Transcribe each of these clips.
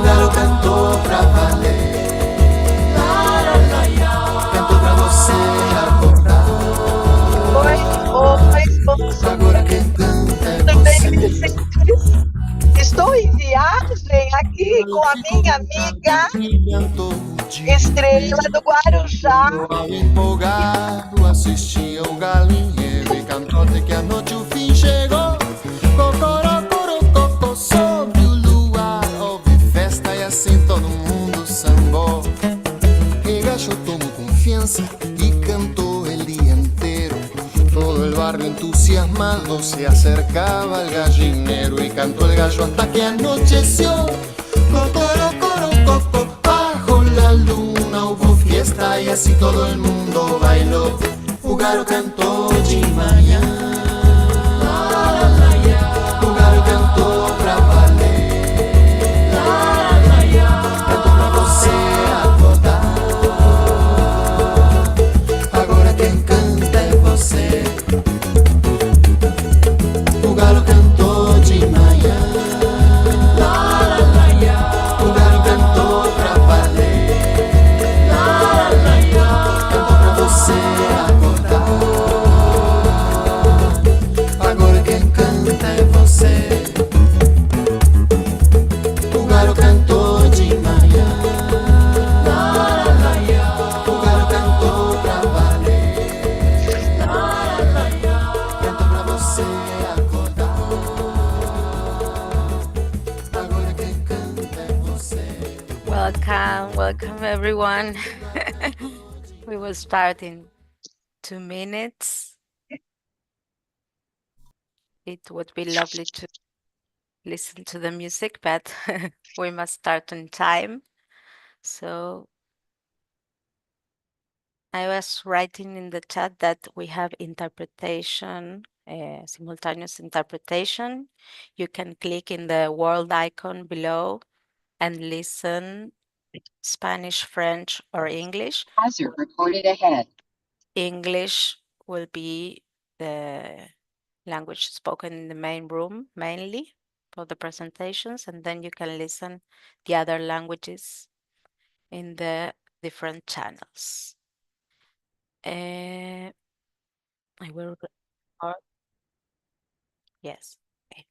galo cantou pra valer. Cantou pra você acordar. Oi, oi, Agora oi, quem canta é tudo bem, você. Vicentes? Estou em viagem aqui com Galo a ficou minha encantado amiga e cantou o dia Estrela inteiro. do Guarujá. Ao empolgado assistia o galinheiro e cantou até que a noite o fim chegou. Cocorocorococo, sob o luar houve festa e assim todo mundo sambou. El gallo tomó confianza y cantó el día entero. Todo el barrio entusiasmado se acercaba al gallinero y cantó el gallo hasta que anocheció. Cocorocorococo, bajo la luna hubo fiesta y así todo el mundo bailó. O galo cantou de manhã, o galo cantou pra valer, cantou pra você acordar. Agora quem canta é você. O galo cantou de manhã, o galo cantou pra valer, cantou pra você acordar. Agora quem canta é você. O galo cantou de manhã, o galo cantou pra valer, cantou pra você acordar. Agora quem canta é você. Welcome everyone. We will start in 2 minutes. It would be lovely to listen to the music, but we must start on time. So I was writing in the chat that we have interpretation, simultaneous interpretation. You can click in the world icon below and listen Spanish, French, or English. Browser recorded ahead. English will be the language spoken in the main room mainly for the presentations, and then you can listen the other languages in the different channels. I will record. Yes. Okay.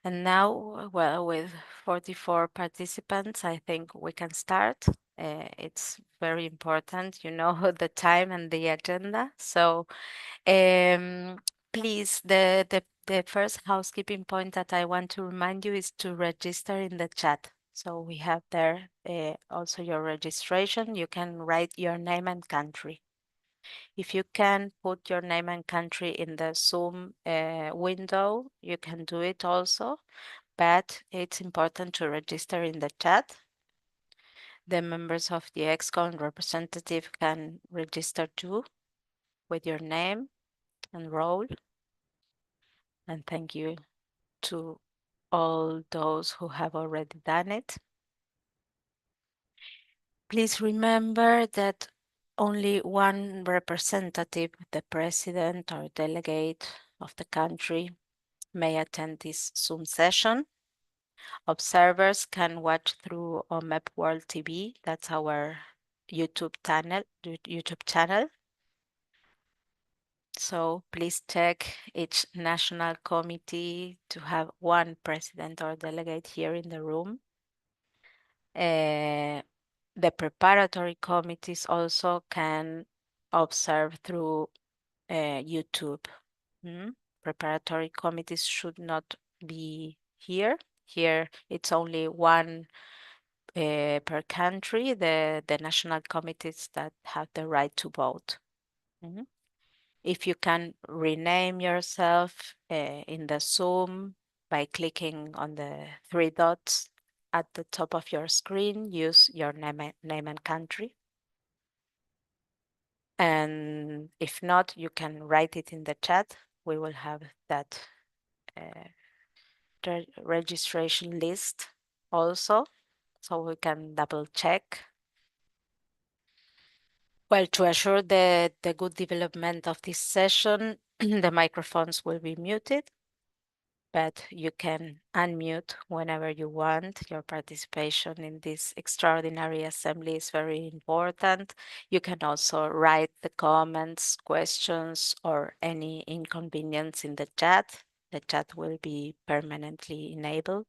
And now, well, with 44 participants, I think we can start. It's very important, you know, the time and the agenda. So please, the first housekeeping point that I want to remind you is to register in the chat. So we have there also your registration. You can write your name and country. If you can put your name and country in the Zoom window, you can do it also, but it's important to register in the chat. The members of the ExCon representative can register too with your name and role. And thank you to all those who have already done it. Please remember that only one representative, the president or delegate of the country, may attend this Zoom session. Observers can watch through OMEP World TV. That's our YouTube channel. So please check each national committee to have one president or delegate here in the room. The preparatory committees also can observe through YouTube. Preparatory committees should not be here. Here it's only one per country, the national committees that have the right to vote. If you can rename yourself in the Zoom by clicking on the three dots at the top of your screen, use your name and country. And if not, you can write it in the chat. We will have that registration list also, so we can double check. Well, to assure the good development of this session, the microphones will be muted. but you can unmute whenever you want. Your participation in this extraordinary assembly is very important. You can also write the comments, questions, or any inconvenience in the chat. The chat will be permanently enabled.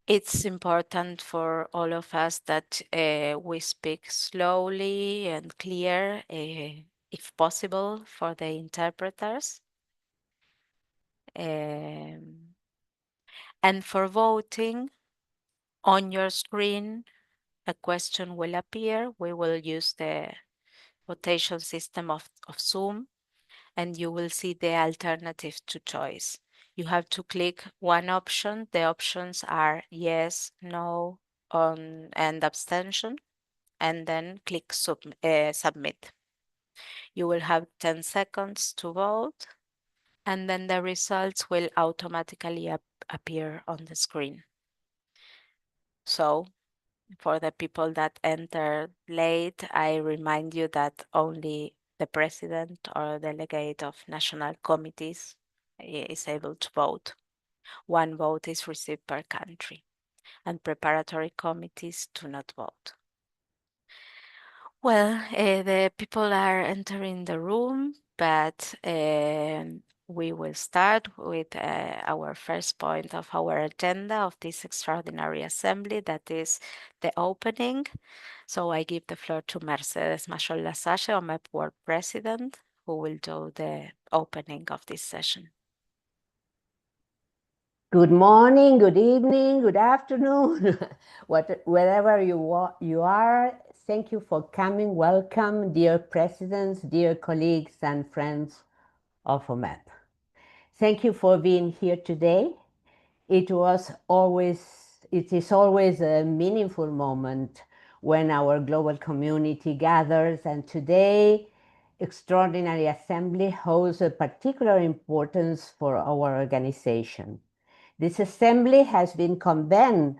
It's important for all of us that we speak slowly and clear, if possible, for the interpreters. Um, and for voting, on your screen, a question will appear. We will use the votation system of Zoom, and you will see the alternative to choice. You have to click one option. The options are yes, no, on, and abstention, and then click submit. You will have 10 seconds to vote, and then the results will automatically appear on the screen. So for the people that entered late, I remind you that only the president or delegate of national committees is able to vote. One vote is received per country, and preparatory committees do not vote. Well, the people are entering the room, but we will start with our first point of our agenda of this extraordinary assembly, that is the opening. So I give the floor to Mercedes Machol Lasalle, OMEP World President, who will do the opening of this session. Good morning, good evening, good afternoon, wherever you are. Thank you for coming. Welcome, dear presidents, dear colleagues and friends of OMEP. Thank you for being here today. It is always a meaningful moment when our global community gathers, and today extraordinary assembly holds a particular importance for our organization. This assembly has been convened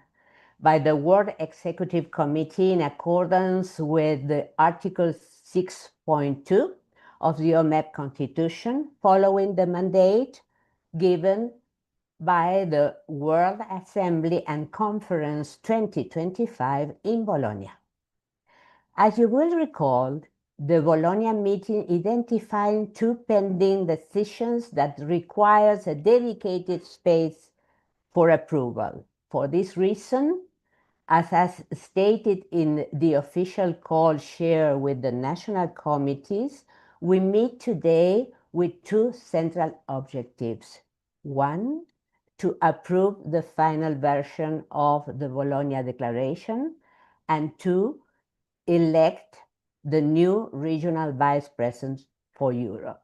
by the World Executive Committee in accordance with the Article 6.2 of the OMEP Constitution, following the mandate given by the World Assembly and Conference 2025 in Bologna. As you will recall, the Bologna meeting identified two pending decisions that requires a dedicated space for approval. For this reason, as stated in the official call shared with the national committees, we meet today with two central objectives. One, to approve the final version of the Bologna Declaration, and two, elect the new regional vice president for Europe.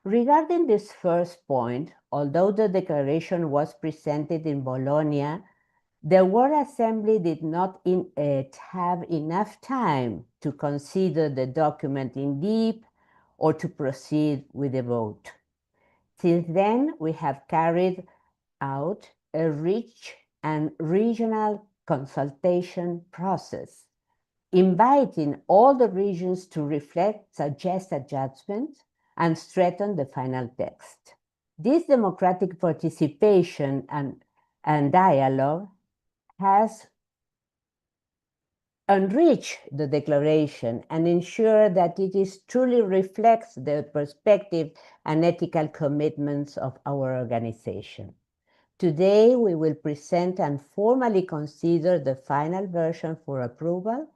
Regarding this first point, although the declaration was presented in Bologna, the World Assembly did not have enough time to consider the document in depth or to proceed with the vote. Since then, we have carried out a rich and regional consultation process, inviting all the regions to reflect, suggest adjustments, and strengthen the final text. This democratic participation and dialogue has enriched the declaration and ensured that it truly reflects the perspective and ethical commitments of our organization. Today, we will present and formally consider the final version for approval,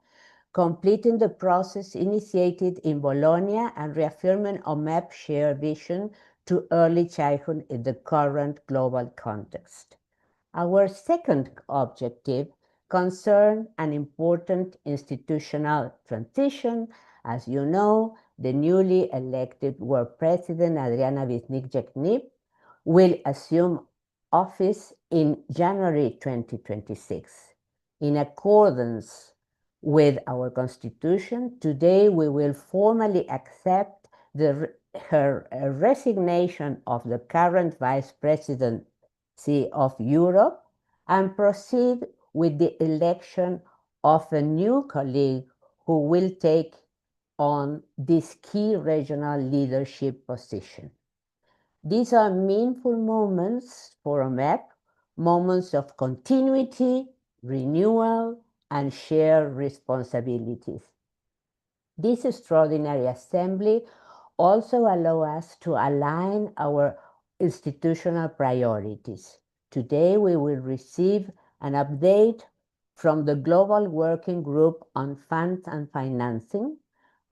completing the process initiated in Bologna and reaffirming OMEP's shared vision to early childhood in the current global context. Our second objective concerns an important institutional transition. As you know, the newly elected World President, Adriana Wisnik-Jegnib, will assume office in January 2026. In accordance with our Constitution, today we will formally accept her resignation of the current Vice Presidency of Europe and proceed with the election of a new colleague who will take on this key regional leadership position. These are meaningful moments for OMEP, moments of continuity, renewal, and shared responsibilities. This extraordinary assembly also allows us to align our institutional priorities. Today, we will receive an update from the Global Working Group on Funds and Financing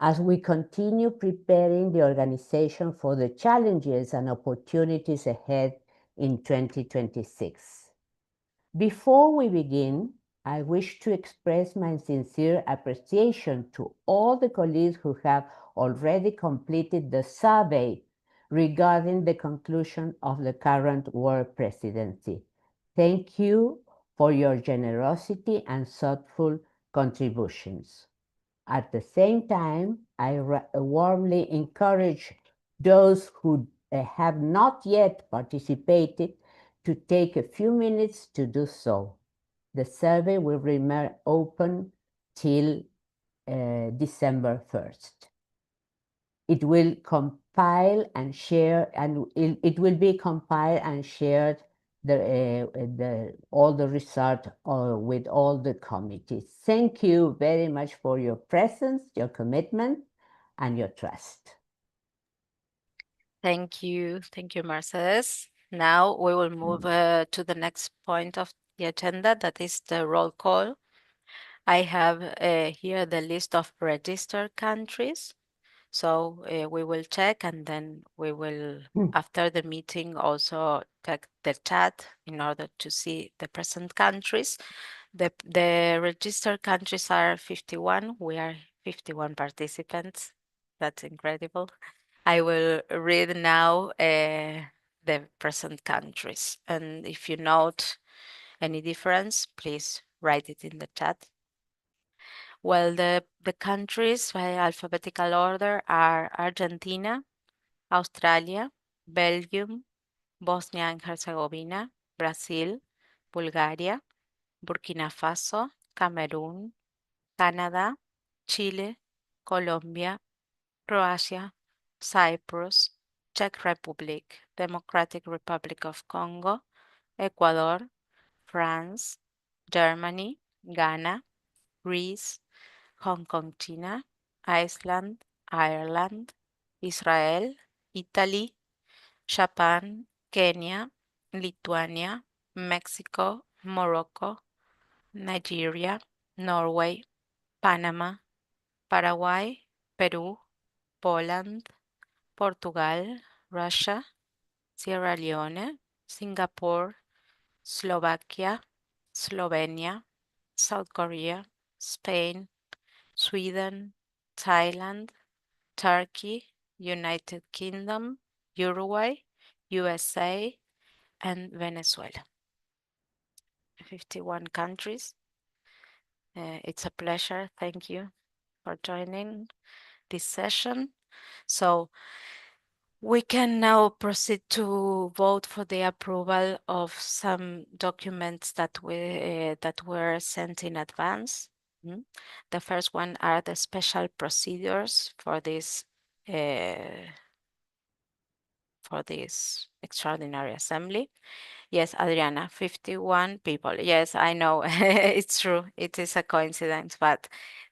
as we continue preparing the organization for the challenges and opportunities ahead in 2026. Before we begin, I wish to express my sincere appreciation to all the colleagues who have already completed the survey regarding the conclusion of the current world presidency. Thank you for your generosity and thoughtful contributions. At the same time, I warmly encourage those who have not yet participated to take a few minutes to do so. The survey will remain open till December 1st. It will compile and share, and it will be compiled and shared all the result with all the committees. Thank you very much for your presence, your commitment, and your trust. Thank you, Mercedes. Now we will move to the next point of the agenda, that is the roll call. I have here the list of registered countries. So we will check, and then we will, after the meeting, also check the chat in order to see the present countries. The registered countries are 51. We are 51 participants. That's incredible. I will read now the present countries. And if you note any difference, please write it in the chat. Well, the countries by alphabetical order are Argentina, Australia, Belgium, Bosnia and Herzegovina, Brazil, Bulgaria, Burkina Faso, Cameroon, Canada, Chile, Colombia, Croatia, Cyprus, Czech Republic, Democratic Republic of Congo, Ecuador, France, Germany, Ghana, Greece, Hong Kong, China, Iceland, Ireland, Israel, Italy, Japan, Kenya, Lithuania, Mexico, Morocco, Nigeria, Norway, Panama, Paraguay, Peru, Poland, Portugal, Russia, Sierra Leone, Singapore, Slovakia, Slovenia, South Korea, Spain, Sweden, Thailand, Turkey, United Kingdom, Uruguay, USA, and Venezuela. 51 countries. It's a pleasure. Thank you for joining this session. So we can now proceed to vote for the approval of some documents that were sent in advance. The first one are the special procedures for this extraordinary assembly. Yes, Adriana, 51 people. Yes, I know. It's true. It is a coincidence, but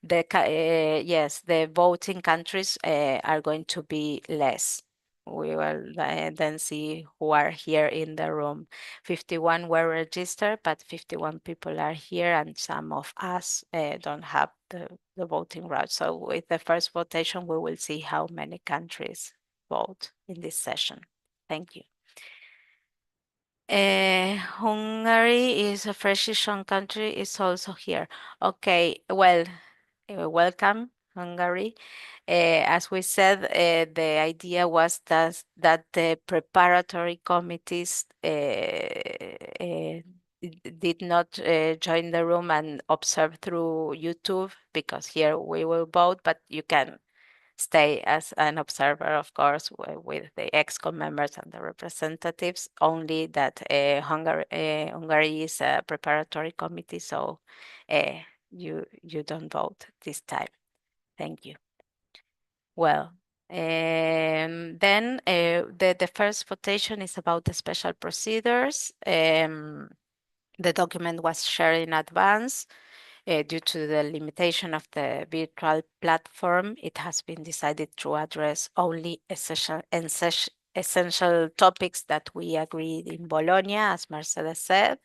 yes, the voting countries are going to be less. We will then see who are here in the room. 51 were registered, but 51 people are here, and some of us don't have the voting right. So with the first votation, we will see how many countries vote in this session. Thank you. Hungary is a freshly country, is also here. Okay, well, welcome, Hungary. As we said, the idea was that the preparatory committees did not join the room and observe through YouTube, because here we will vote, but you can stay as an observer, of course, with the ExCo members and the representatives, only that Hungary is a preparatory committee, so you don't vote this time. Thank you. Well, Then the first votation is about the special procedures. The document was shared in advance. Due to the limitation of the virtual platform, it has been decided to address only essential topics that we agreed in Bologna, as Mercedes said.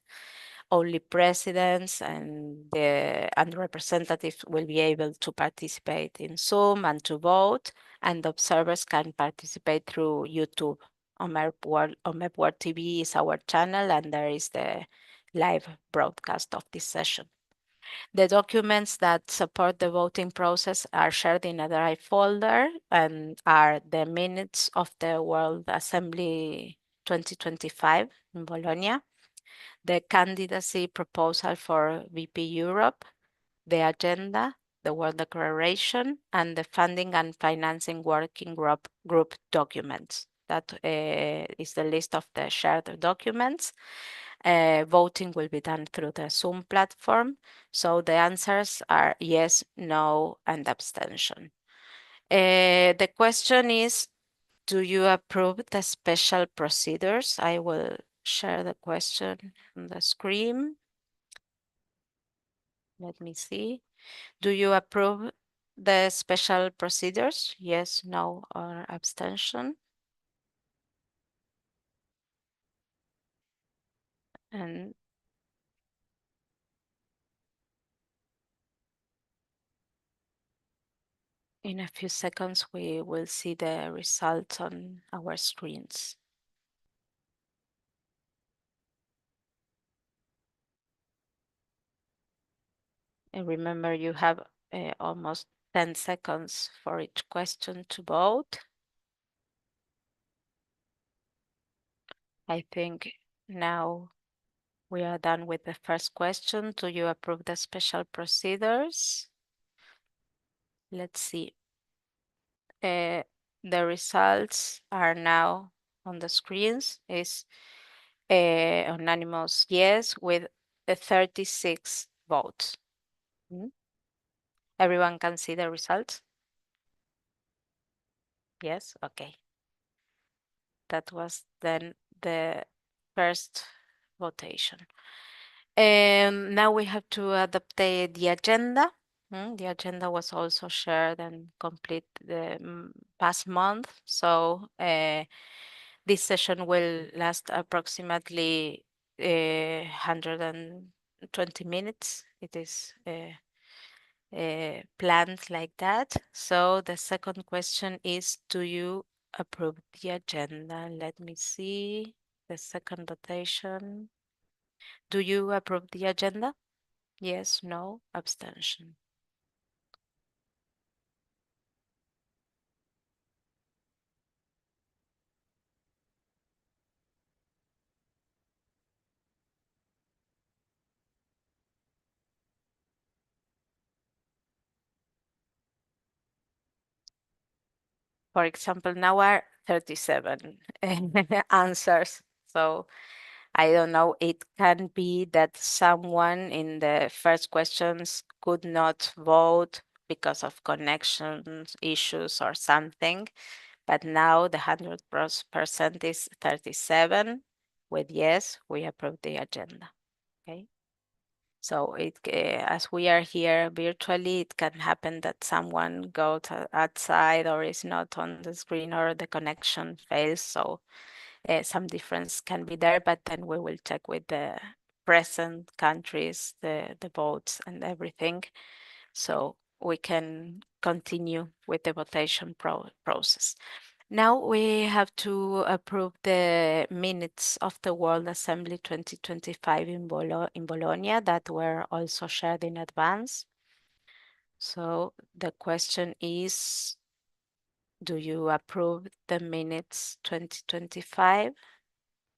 Only presidents and representatives will be able to participate in Zoom and to vote, and observers can participate through YouTube. OMEP TV is our channel, and there is the live broadcast of this session. The documents that support the voting process are shared in a Drive folder and are the minutes of the World Assembly 2025 in Bologna, the candidacy proposal for VP Europe, the agenda, the World Declaration, and the funding and financing working group documents. That is the list of the shared documents. Voting will be done through the Zoom platform. So the answers are yes, no, and abstention. The question is, do you approve the special procedures? I will share the question on the screen. Let me see. Do you approve the special procedures? Yes, no, or abstention? And in a few seconds, we will see the results on our screens. And remember, you have almost 10 seconds for each question to vote. I think now we are done with the first question. Do you approve the special procedures? Let's see. The results are now on the screens. Is unanimous yes with 36 votes. Everyone can see the results? Yes, okay. That was then the first votation. Now we have to adopt the agenda. The agenda was also shared and complete the past month. So this session will last approximately 120 minutes. It is planned like that. So the second question is, do you approve the agenda? Let me see the second votation. Do you approve the agenda? Yes, no, abstention. For example, now are 37 answers. So I don't know, it can be that someone in the first questions could not vote because of connections issues or something. But now the 100% is 37 with yes, we approve the agenda. Okay. So as we are here virtually, it can happen that someone goes outside or is not on the screen or the connection fails. So some difference can be there, but then we will check with the present countries, the votes and everything. So we can continue with the votation process. Now we have to approve the minutes of the World Assembly 2025 in Bologna that were also shared in advance. So the question is, do you approve the minutes 2025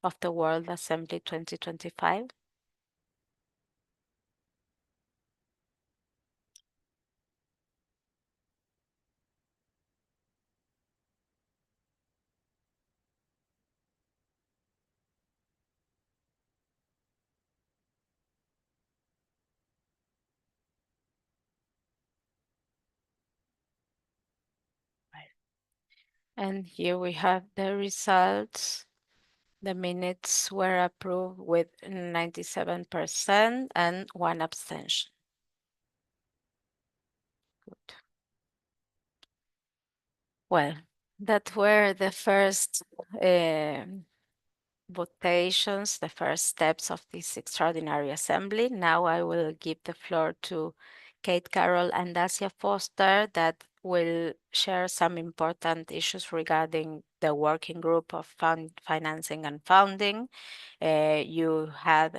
of the World Assembly 2025? And here we have the results. The minutes were approved with 97% and 1 abstention. Good. Well, that were the first votations, the first steps of this extraordinary assembly. Now I will give the floor to Kate Carroll and Dacia Foster that will share some important issues regarding the working group of financing and founding. You had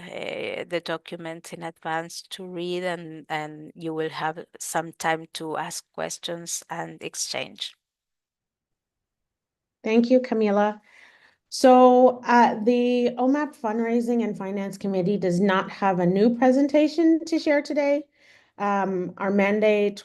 the documents in advance to read and you will have some time to ask questions and exchange. Thank you, Camila. So the OMAP Fundraising and Finance Committee does not have a new presentation to share today. Our mandate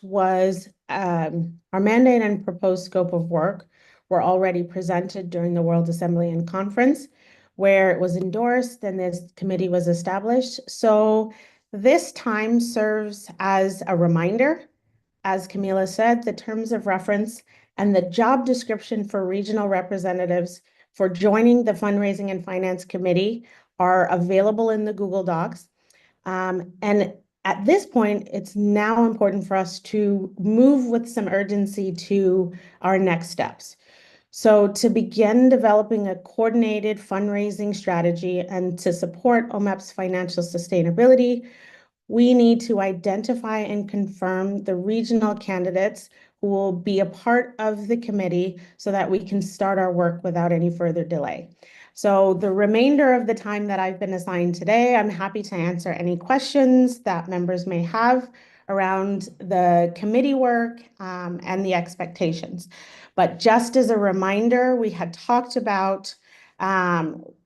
and proposed scope of work were already presented during the World Assembly and Conference, where it was endorsed and this committee was established. So this time serves as a reminder. As Camila said, the terms of reference and the job description for regional representatives for joining the Fundraising and Finance Committee are available in the Google Docs. And at this point, it's now important for us to move with some urgency to our next steps. So to begin developing a coordinated fundraising strategy and to support OMAP's financial sustainability, we need to identify and confirm the regional candidates who will be a part of the committee so that we can start our work without any further delay. So the remainder of the time that I've been assigned today, I'm happy to answer any questions that members may have around the committee work and the expectations. But just as a reminder, we had talked about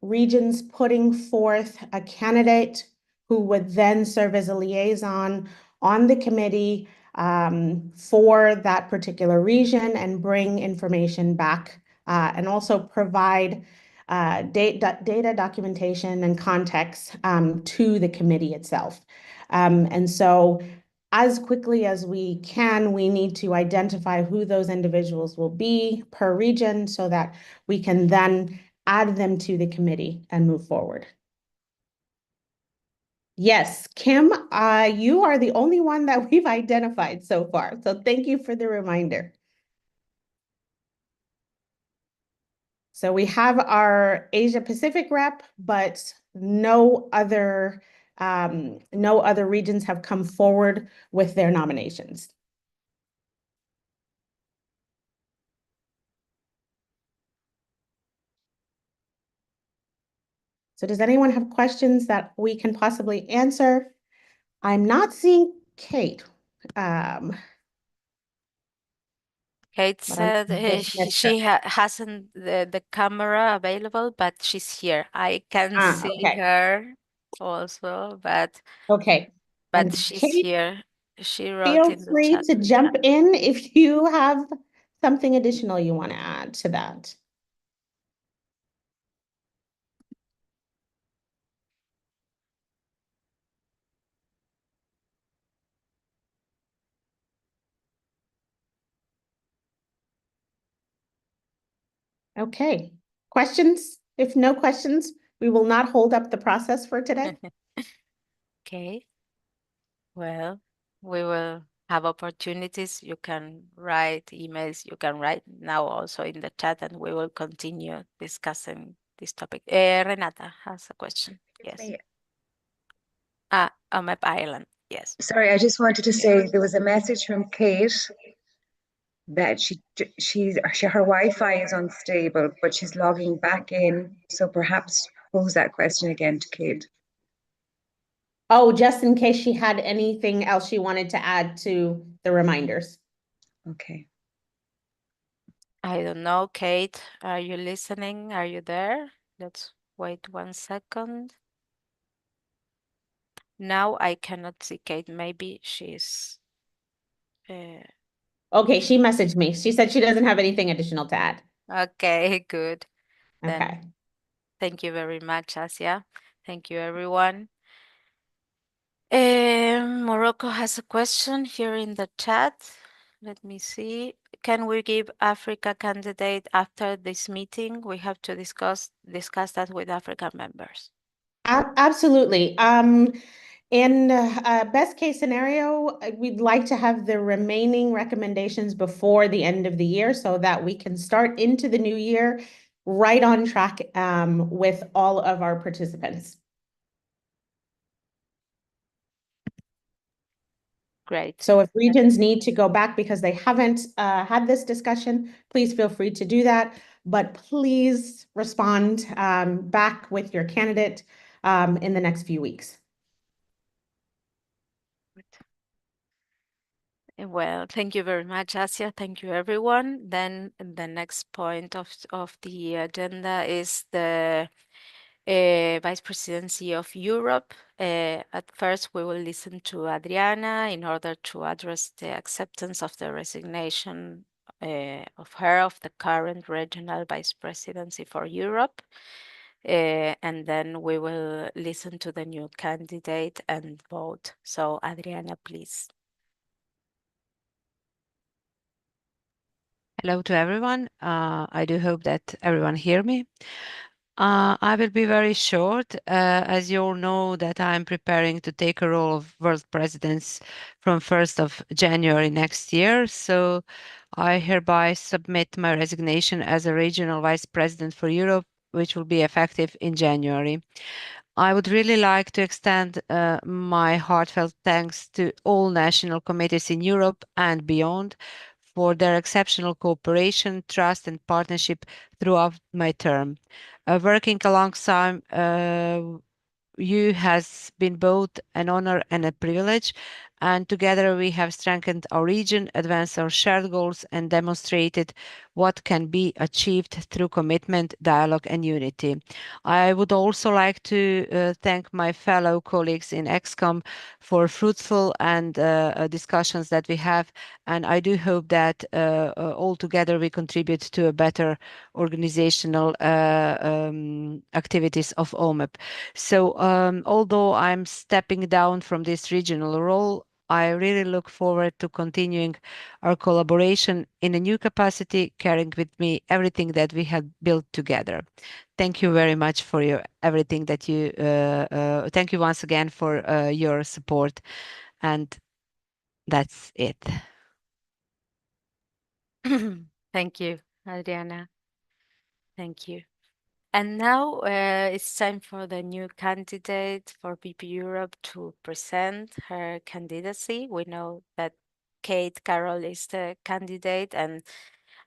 regions putting forth a candidate who would then serve as a liaison on the committee for that particular region and bring information back and also provide data documentation and context to the committee itself. And so as quickly as we can, we need to identify who those individuals will be per region so that we can then add them to the committee and move forward. Yes, Kim, you are the only one that we've identified so far. So thank you for the reminder. So we have our Asia Pacific rep, but no other regions have come forward with their nominations. So does anyone have questions that we can possibly answer? I'm not seeing Kate. Kate said she hasn't the camera available, but she's here. I can see Okay. her also, but Okay. And she's Kate, here. She wrote feel in the free chat. to jump in if you have something additional you want to add to that. Okay. Questions? If no questions, we will not hold up the process for today. Okay. Well, we will have opportunities. You can write emails. You can write now also in the chat, and we will continue discussing this topic. Renata has a question. Yes. Me. OMAP Ireland. Yes. Sorry, I just wanted to say there was a message from Kate that her Wi-Fi is unstable, but she's logging back in. So perhaps pose that question again to Kate. Oh, just in case she had anything else she wanted to add to the reminders. Okay. I don't know, Kate, are you listening? Are you there? Let's wait 1 second. Now I cannot see Kate. Maybe she's... Okay, she messaged me. She said she doesn't have anything additional to add. Okay, good. Okay. Then thank you very much, Asia. Thank you, everyone. Morocco has a question here in the chat. Let me see. can we give Africa candidate after this meeting? We have to discuss that with African members. Absolutely. In a best case scenario, we'd like to have the remaining recommendations before the end of the year so that we can start into the new year right on track with all of our participants. Great. So if regions need to go back because they haven't had this discussion, please feel free to do that. But please respond back with your candidate in the next few weeks. Well, thank you very much, Asia. Thank you, everyone. Then the next point of the agenda is the Vice Presidency of Europe. At first, we will listen to Adriana in order to address the acceptance of the resignation of the current Regional Vice Presidency for Europe. And then we will listen to the new candidate and vote. So, Adriana, please. Hello to everyone. I do hope that everyone hear me. I will be very short. As you all know that I'm preparing to take a role of World Presidents from 1st of January next year. So I hereby submit my resignation as a Regional Vice President for Europe, which will be effective in January. I would really like to extend my heartfelt thanks to all national committees in Europe and beyond for their exceptional cooperation, trust, and partnership throughout my term. Working alongside you has been both an honor and a privilege, and together we have strengthened our region, advanced our shared goals, and demonstrated what can be achieved through commitment, dialogue, and unity. I would also like to thank my fellow colleagues in EXCOM for fruitful and discussions that we have, and I do hope that all together we contribute to a better organizational activities of OMEP. So although I'm stepping down from this regional role, I really look forward to continuing our collaboration in a new capacity, carrying with me everything that we have built together. Thank you very much for everything that you, thank you once again for your support, and that's it. Thank you, Adriana. Thank you. And now it's time for the new candidate for BP Europe to present her candidacy. We know that Kate Carroll is the candidate, and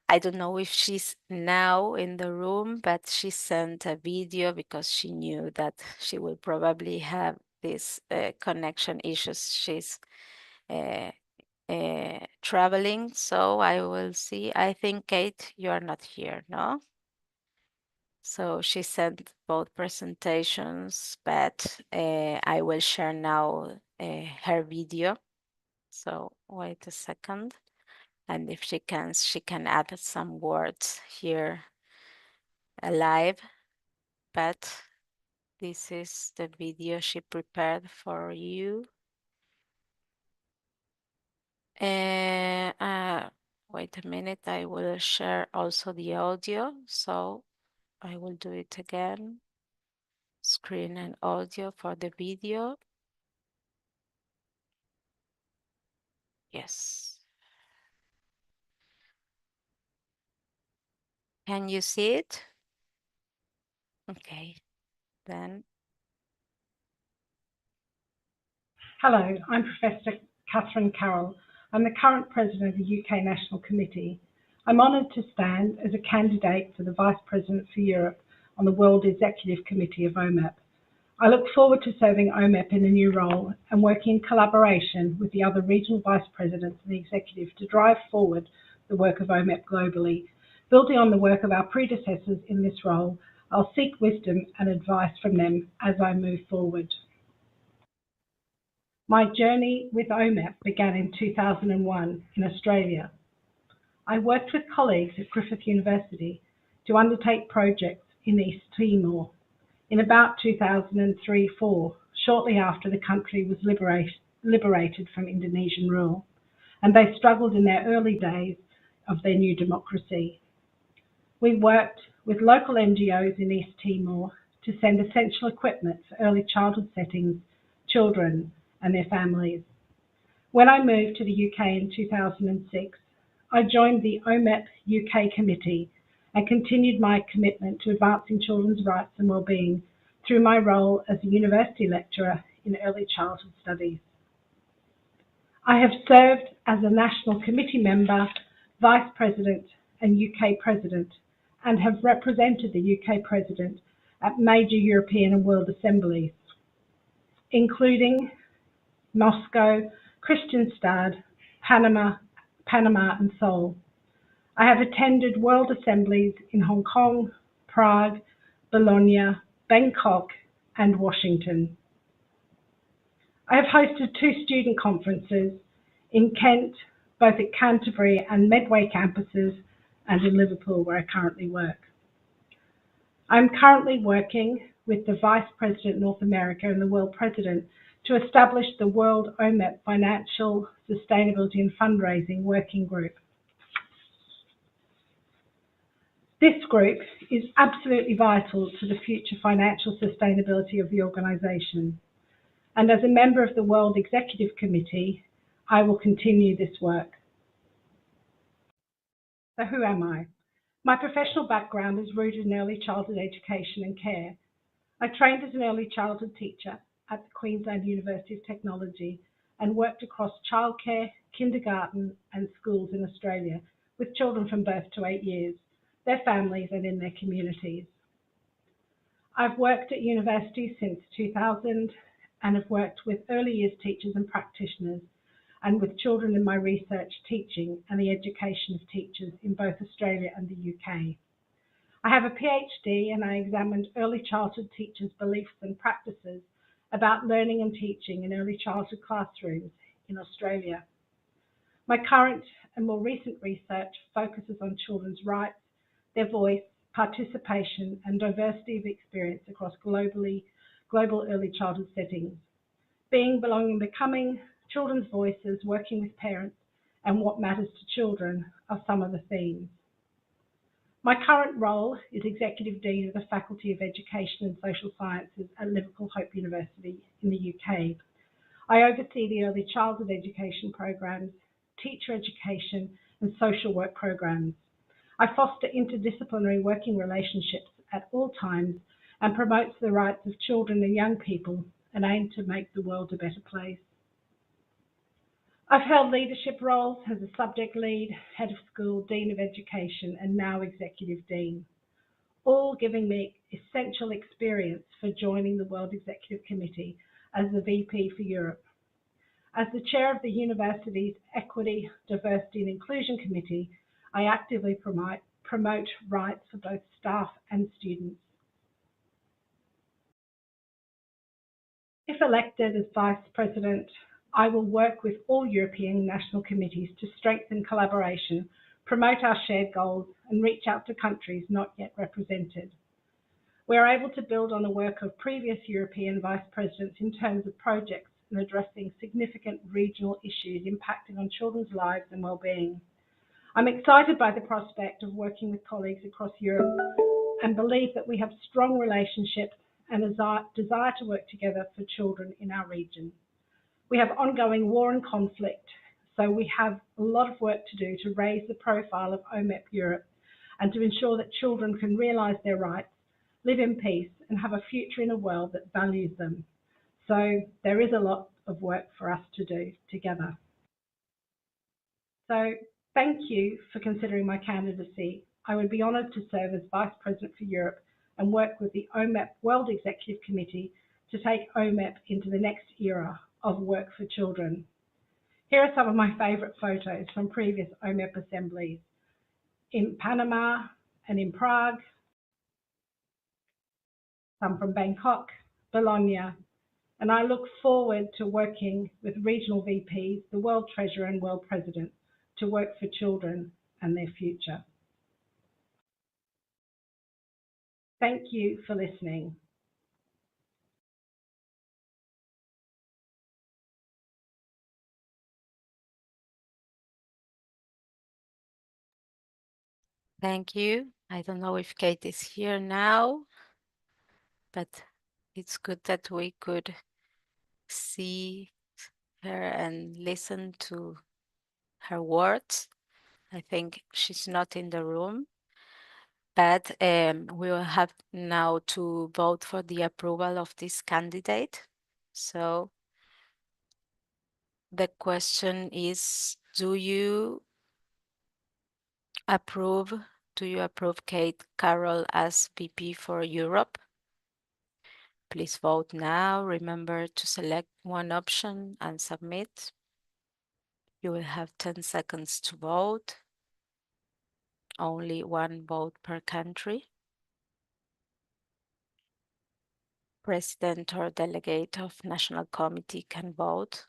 I don't know if she's now in the room, but she sent a video because she knew that she will probably have these connection issues. She's traveling, so I will see. I think, Kate, you are not here, no? So she sent both presentations, but I will share now her video. So wait a second. And if she can add some words here live. But this is the video she prepared for you. Wait a minute, I will share also the audio. So I will do it again. Screen and audio for the video. Yes. Can you see it? Okay, then. Hello, I'm Professor Catherine Carroll. I'm the current president of the UK National Committee. I'm honoured to stand as a candidate for the Vice President for Europe on the World Executive Committee of OMEP. I look forward to serving OMEP in the new role and working in collaboration with the other regional vice presidents and the executive to drive forward the work of OMEP globally. Building on the work of our predecessors in this role, I'll seek wisdom and advice from them as I move forward. My journey with OMEP began in 2001 in Australia. I worked with colleagues at Griffith University to undertake projects in East Timor in about 2003-04, shortly after the country was liberated from Indonesian rule, and they struggled in their early days of their new democracy. We worked with local NGOs in East Timor to send essential equipment for early childhood settings, children and their families. When I moved to the UK in 2006, I joined the OMEP UK committee and continued my commitment to advancing children's rights and wellbeing through my role as a university lecturer in early childhood studies. I have served as a national committee member, vice president and UK president, and have represented the UK president at major European and world assemblies, including Moscow, Kristianstad, Panama and Seoul. I have attended world assemblies in Hong Kong, Prague, Bologna, Bangkok and Washington. I have hosted 2 student conferences in Kent, both at Canterbury and Medway campuses, and in Liverpool, where I currently work. I'm currently working with the Vice President North America and the World President to establish the World OMEP Financial Sustainability and Fundraising Working Group. This group is absolutely vital to the future financial sustainability of the organisation. And as a member of the World Executive Committee, I will continue this work. So who am I? My professional background is rooted in early childhood education and care. I trained as an early childhood teacher at the Queensland University of Technology and worked across childcare, kindergarten and schools in Australia with children from birth to 8 years, their families and in their communities. I've worked at universities since 2000 and have worked with early years teachers and practitioners and with children in my research teaching and the education of teachers in both Australia and the UK. I have a PhD and I examined early childhood teachers' beliefs and practices about learning and teaching in early childhood classrooms in Australia. My current and more recent research focuses on children's rights, their voice, participation and diversity of experience across global early childhood settings. Being, belonging, becoming, children's voices, working with parents and what matters to children are some of the themes. My current role is Executive Dean of the Faculty of Education and Social Sciences at Liverpool Hope University in the UK. I oversee the early childhood education programs, teacher education and social work programs. I foster interdisciplinary working relationships at all times and promote the rights of children and young people and aim to make the world a better place. I've held leadership roles as a subject lead, head of school, dean of education, and now executive dean, all giving me essential experience for joining the World Executive Committee as the VP for Europe. As the chair of the university's Equity, Diversity and Inclusion Committee, I actively promote rights for both staff and students. If elected as Vice President, I will work with all European national committees to strengthen collaboration, promote our shared goals, and reach out to countries not yet represented. We are able to build on the work of previous European Vice Presidents in terms of projects and addressing significant regional issues impacting on children's lives and well-being. I'm excited by the prospect of working with colleagues across Europe and believe that we have strong relationships and a desire to work together for children in our region. We have ongoing war and conflict, so we have a lot of work to do to raise the profile of OMEP Europe and to ensure that children can realise their rights, live in peace and have a future in a world that values them. So there is a lot of work for us to do together. So thank you for considering my candidacy. I would be honoured to serve as Vice President for Europe and work with the OMEP World Executive Committee to take OMEP into the next era of work for children. Here are some of my favourite photos from previous OMEP assemblies in Panama and in Prague, some from Bangkok, Bologna, and I look forward to working with regional VPs, the World Treasurer and World President to work for children and their future. Thank you for listening. Thank you. I don't know if Kate is here now, but it's good that we could see her and listen to her words. I think she's not in the room, but we will have now to vote for the approval of this candidate. So the question is, do you approve Kate Carroll as VP for Europe? Please vote now. Remember to select one option and submit. You will have 10 seconds to vote. Only one vote per country. President or delegate of National Committee can vote.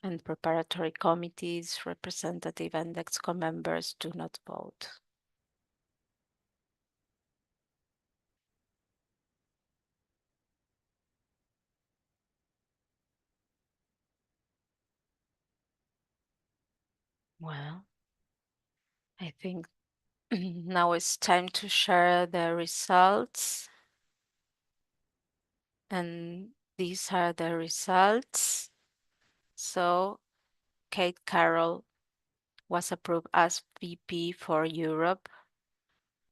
And preparatory committees, representative and EXCO members do not vote. Well, I think now it's time to share the results. And these are the results. So Kate Carroll was approved as VP for Europe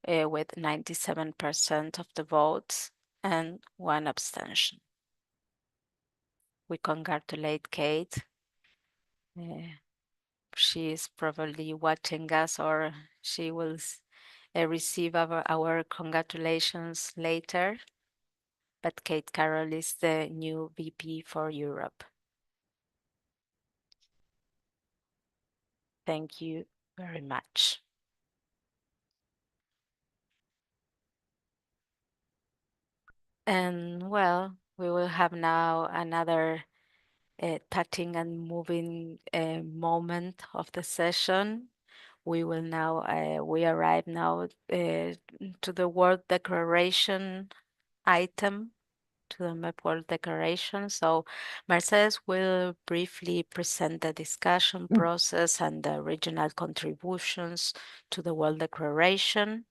with 97% of the votes and one abstention. We congratulate Kate. She is probably watching us, or she will receive our congratulations later. But Kate Carroll is the new VP for Europe. Thank you very much. And well, we will have now another touching and moving moment of the session. We will now, we arrive now to the World Declaration item, to the MAP World Declaration. So Mercedes will briefly present the discussion process and the regional contributions to the World Declaration.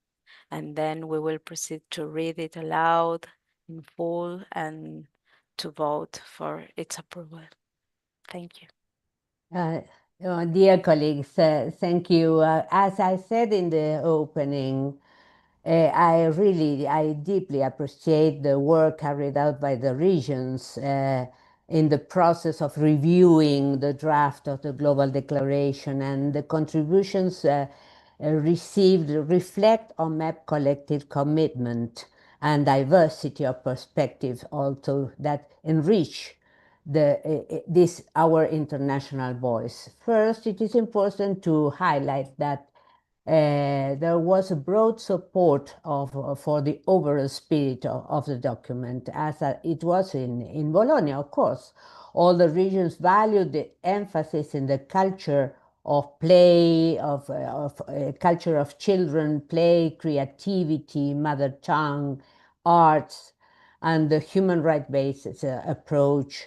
And then we will proceed to read it aloud in full and to vote for its approval. Thank you. Dear colleagues, thank you. As I said in the opening, I deeply appreciate the work carried out by the regions in the process of reviewing the draft of the Global Declaration, and the contributions received reflect on MAP collective commitment and diversity of perspectives also that enrich this our international voice. First, it is important to highlight that there was a broad support for the overall spirit of the document, as it was in Bologna, of course. All the regions valued the emphasis in the culture of play, of culture of children, play, creativity, mother tongue, arts, and the human rights-based approach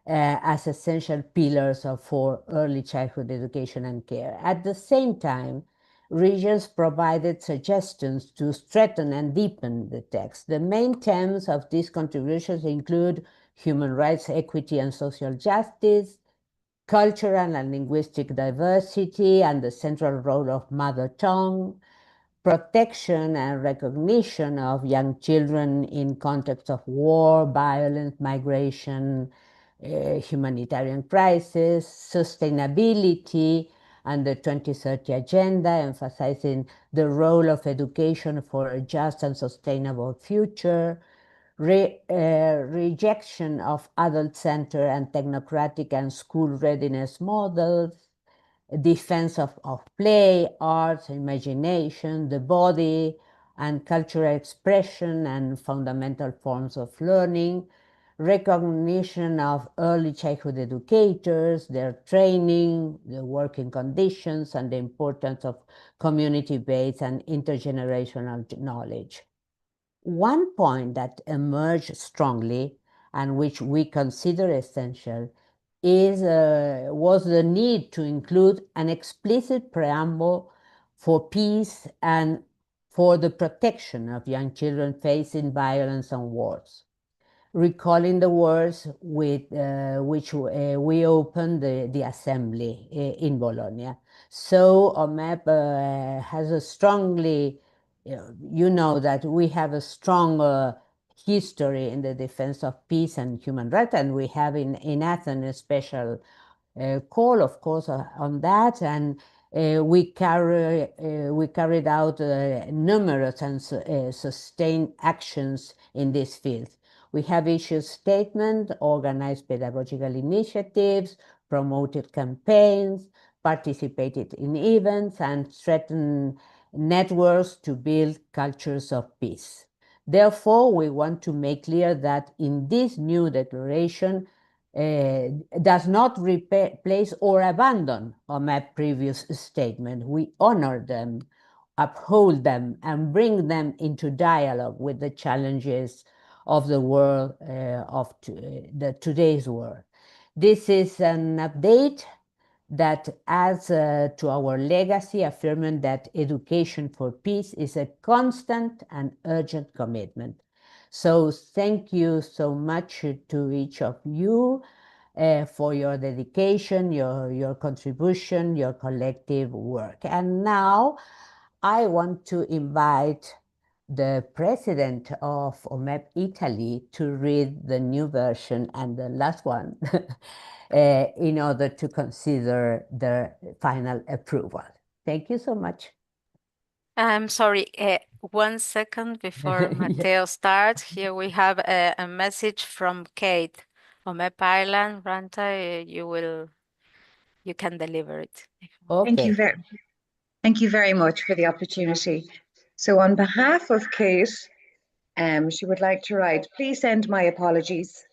as essential pillars for early childhood education and care. At the same time, regions provided suggestions to strengthen and deepen the text. The main themes of these contributions include human rights, equity, and social justice, cultural and linguistic diversity, and the central role of mother tongue, protection and recognition of young children in context of war, violence, migration, humanitarian crisis, sustainability, and the 2030 Agenda, emphasizing the role of education for a just and sustainable future, rejection of adult-centered and technocratic and school readiness models, defense of play, arts, imagination, the body, and cultural expression and fundamental forms of learning, recognition of early childhood educators, their training, the working conditions, and the importance of community-based and intergenerational knowledge. One point that emerged strongly and which we consider essential was the need to include an explicit preamble for peace and for the protection of young children facing violence and wars. Recalling the words with which we opened the assembly in Bologna. So OMEP has a strongly, you know that we have a strong history in the defense of peace and human rights, and we have in Athens a special call, of course, on that, and we carried out numerous and sustained actions in this field. We have issued statements, organized pedagogical initiatives, promoted campaigns, participated in events, and strengthened networks to build cultures of peace. Therefore, we want to make clear that in this new declaration, does not replace or abandon my previous statement. We honor them, uphold them, and bring them into dialogue with the challenges of the world, today's world. This is an update that adds to our legacy, affirming that education for peace is a constant and urgent commitment. So thank you so much to each of you for your dedication, your contribution, your collective work. And now I want to invite the president of OMEP Italy to read the new version and the last one in order to consider the final approval. Thank you so much. I'm sorry, 1 second before Yeah. Matteo starts. Here we have a message from Kate. OMEP Island, Ranta, you can deliver it. Okay. Thank you very much for the opportunity. So on behalf of Kate, she would like to write, please send my apologies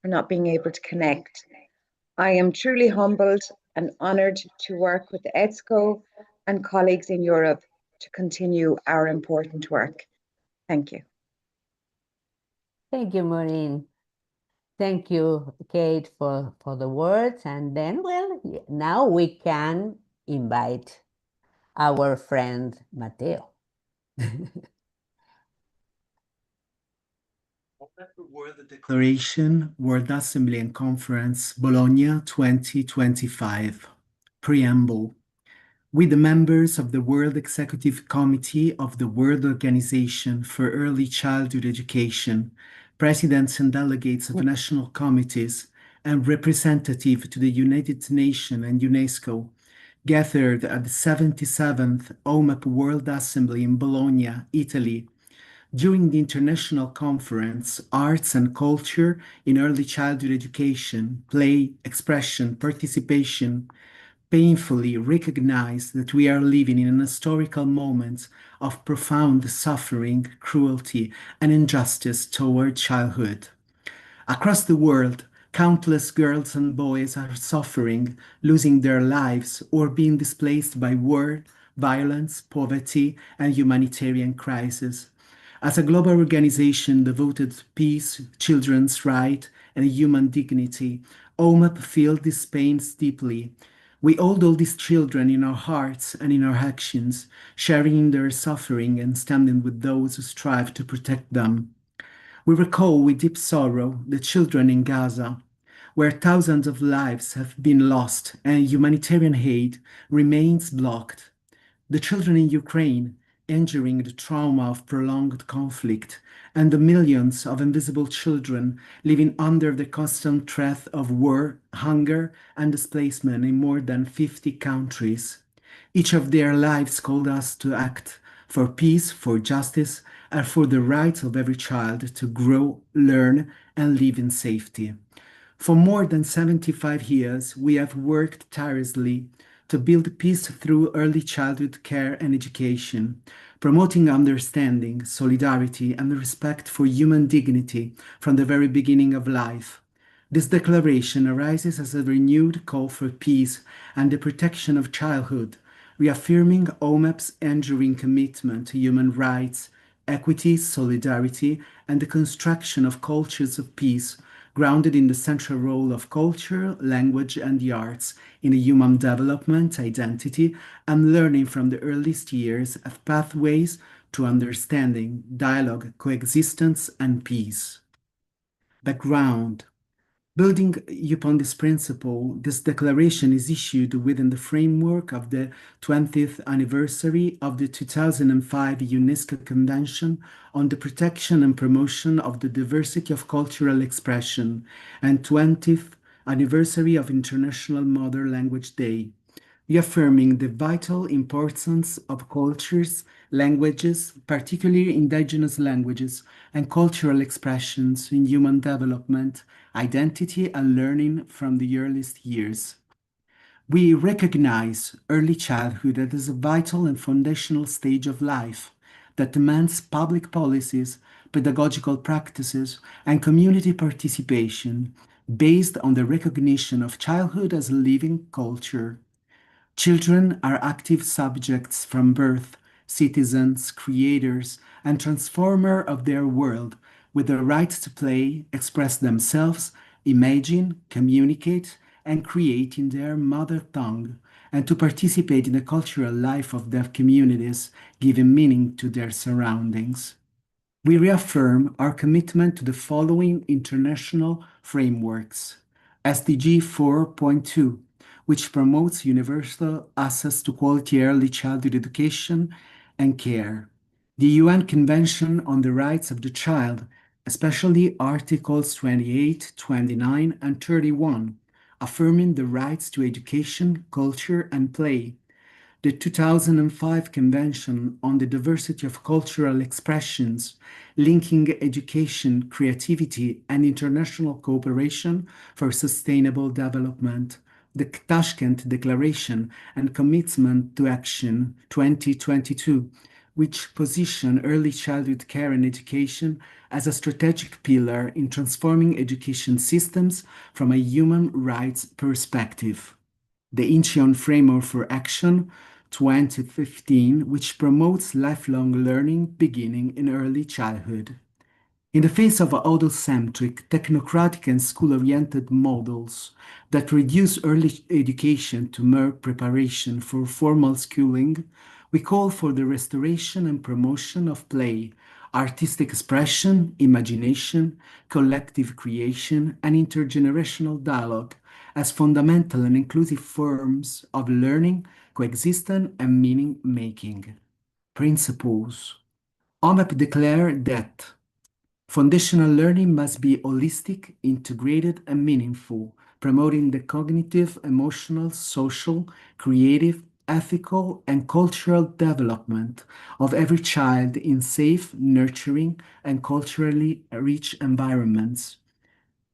for not being able to connect. I am truly humbled and honoured to work with the ETSCO and colleagues in Europe to continue our important work. Thank you. Thank you, Maureen. Thank you, Kate, for the words. And then, well, now we can invite our friend Matteo. World Declaration, World Assembly and Conference, Bologna 2025. Preamble. We, the members of the World Executive Committee of the World Organization for Early Childhood Education, presidents and delegates of national committees, and representative to the United Nations and UNESCO, gathered at the 77th OMEP World Assembly in Bologna, Italy, during the international conference, Arts and Culture in Early Childhood Education, Play, Expression, Participation, painfully recognize that we are living in an historical moment of profound suffering, cruelty, and injustice toward childhood. Across the world, countless girls and boys are suffering, losing their lives, or being displaced by war, violence, poverty, and humanitarian crisis. As a global organization devoted to peace, children's rights, and human dignity, OMEP feels these pains deeply. We hold all these children in our hearts and in our actions, sharing in their suffering and standing with those who strive to protect them. We recall with deep sorrow the children in Gaza, where thousands of lives have been lost and humanitarian aid remains blocked. The children in Ukraine, enduring the trauma of prolonged conflict, and the millions of invisible children living under the constant threat of war, hunger, and displacement in more than 50 countries. Each of their lives called us to act for peace, for justice, and for the rights of every child to grow, learn, and live in safety. For more than 75 years, we have worked tirelessly to build peace through early childhood care and education, promoting understanding, solidarity, and respect for human dignity from the very beginning of life. This declaration arises as a renewed call for peace and the protection of childhood, reaffirming OMEP's enduring commitment to human rights, equity, solidarity, and the construction of cultures of peace grounded in the central role of culture, language, and the arts in human development, identity, and learning from the earliest years as pathways to understanding, dialogue, coexistence, and peace. Background. Building upon this principle, this declaration is issued within the framework of the 20th anniversary of the 2005 UNESCO Convention on the Protection and Promotion of the Diversity of Cultural Expression and 20th anniversary of International Mother Language Day, reaffirming the vital importance of cultures, languages, particularly indigenous languages, and cultural expressions in human development, identity, and learning from the earliest years. We recognize early childhood as a vital and foundational stage of life that demands public policies, pedagogical practices, and community participation based on the recognition of childhood as a living culture. Children are active subjects from birth, citizens, creators, and transformer of their world, with the right to play, express themselves, imagine, communicate, and create in their mother tongue, and to participate in the cultural life of their communities, giving meaning to their surroundings. We reaffirm our commitment to the following international frameworks. SDG 4.2, which promotes universal access to quality early childhood education and care. The UN Convention on the Rights of the Child, especially Articles 28, 29, and 31, affirming the rights to education, culture, and play. The 2005 Convention on the Diversity of Cultural Expressions, linking education, creativity, and international cooperation for sustainable development. The Tashkent Declaration and Commitment to Action 2022, which position early childhood care and education as a strategic pillar in transforming education systems from a human rights perspective. The Incheon Framework for Action 2015, which promotes lifelong learning beginning in early childhood. In the face of adult-centric, technocratic, and school-oriented models that reduce early education to mere preparation for formal schooling, we call for the restoration and promotion of play, artistic expression, imagination, collective creation, and intergenerational dialogue as fundamental and inclusive forms of learning, coexistence, and meaning-making. Principles. OMAP declare that foundational learning must be holistic, integrated, and meaningful, promoting the cognitive, emotional, social, creative, ethical, and cultural development of every child in safe, nurturing, and culturally rich environments.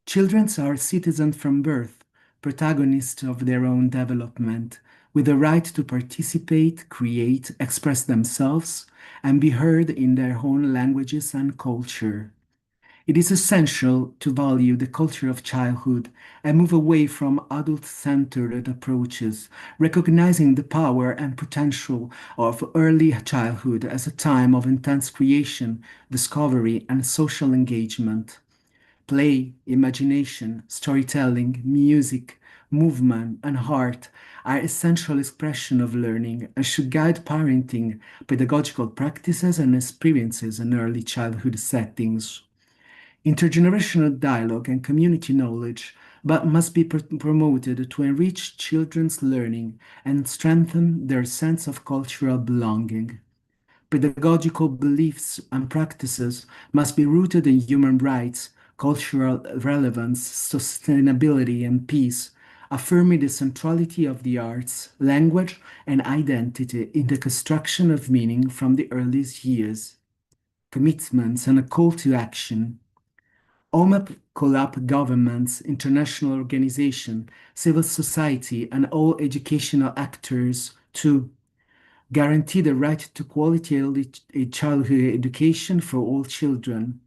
Children are citizens from birth, protagonists of their own development, with the right to participate, create, express themselves, and be heard in their own languages and culture. It is essential to value the culture of childhood and move away from adult-centered approaches, recognizing the power and potential of early childhood as a time of intense creation, discovery, and social engagement. Play, imagination, storytelling, music, movement, and art are essential expressions of learning and should guide parenting, pedagogical practices, and experiences in early childhood settings. Intergenerational dialogue and community knowledge but must be promoted to enrich children's learning and strengthen their sense of cultural belonging. Pedagogical beliefs and practices must be rooted in human rights, cultural relevance, sustainability, and peace, affirming the centrality of the arts, language, and identity in the construction of meaning from the earliest years. Commitments and a call to action. OMAP call up governments, international organizations, civil society, and all educational actors to guarantee the right to quality early childhood education for all children,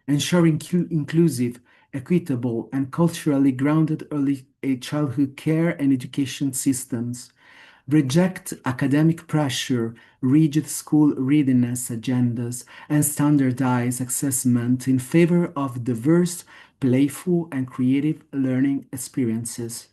ensuring inclusive, equitable, and culturally grounded early childhood care and education systems, reject academic pressure, rigid school readiness agendas, and standardized assessment in favor of diverse, playful, and creative learning experiences.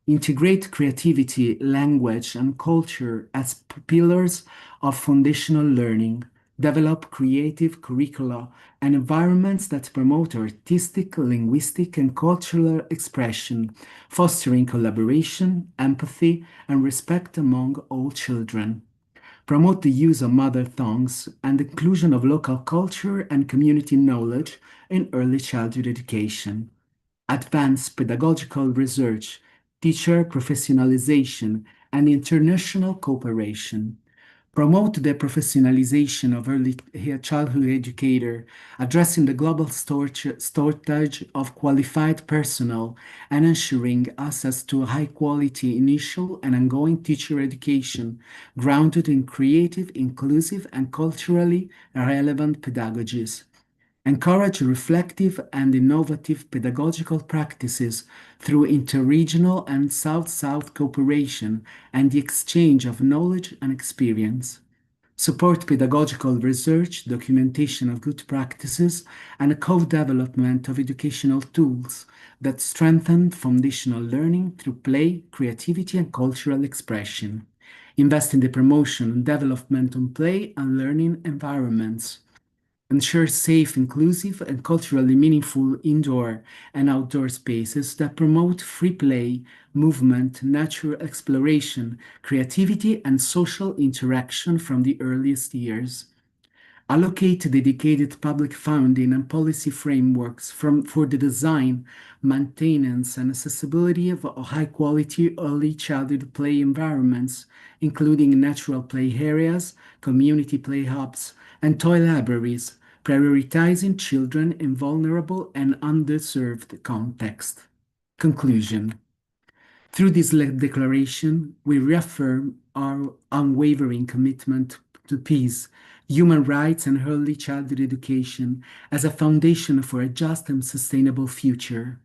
Integrate creativity, language, and culture as pillars of foundational learning. Develop creative curricula and environments that promote artistic, linguistic, and cultural expression, fostering collaboration, empathy, and respect among all children. Promote the use of mother tongues and the inclusion of local culture and community knowledge in early childhood education. Advance pedagogical research, teacher professionalization, and international cooperation. Promote the professionalization of early childhood educator, addressing the global shortage of qualified personnel and ensuring access to high quality initial and ongoing teacher education grounded in creative, inclusive, and culturally relevant pedagogies. Encourage reflective and innovative pedagogical practices through interregional and South-South cooperation and the exchange of knowledge and experience. Support pedagogical research, documentation of good practices, and a co-development of educational tools that strengthen foundational learning through play, creativity, and cultural expression. Invest in the promotion and development of play and learning environments. Ensure safe, inclusive, and culturally meaningful indoor and outdoor spaces that promote free play, movement, natural exploration, creativity, and social interaction from the earliest years. Allocate dedicated public funding and policy frameworks for the design, maintenance, and accessibility of high-quality early childhood play environments, including natural play areas, community play hubs, and toy libraries, prioritizing children in vulnerable and underserved contexts. Conclusion. Through this declaration, we reaffirm our unwavering commitment to peace, human rights, and early childhood education as a foundation for a just and sustainable future.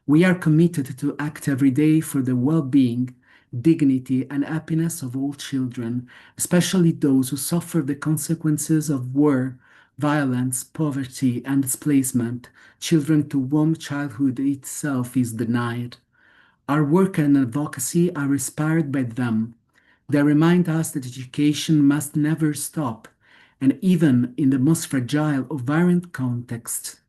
We are committed to act every day for the well-being, dignity, and happiness of all children, especially those who suffer the consequences of war, violence, poverty, and displacement, children to whom childhood itself is denied. Our work and advocacy are inspired by them. They remind us that education must never stop, and even in the most fragile of violent contexts.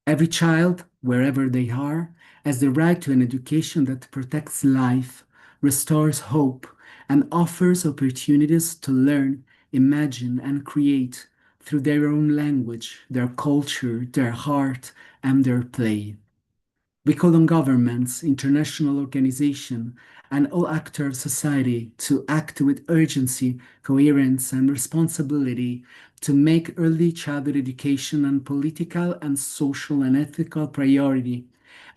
Every child, wherever they are, has the right to an education that protects life, restores hope, and offers opportunities to learn, imagine, and create through their own language, their culture, their heart, and their play. We call on governments, international organizations, and all actors of society to act with urgency, coherence, and responsibility to make early childhood education a political and social and ethical priority,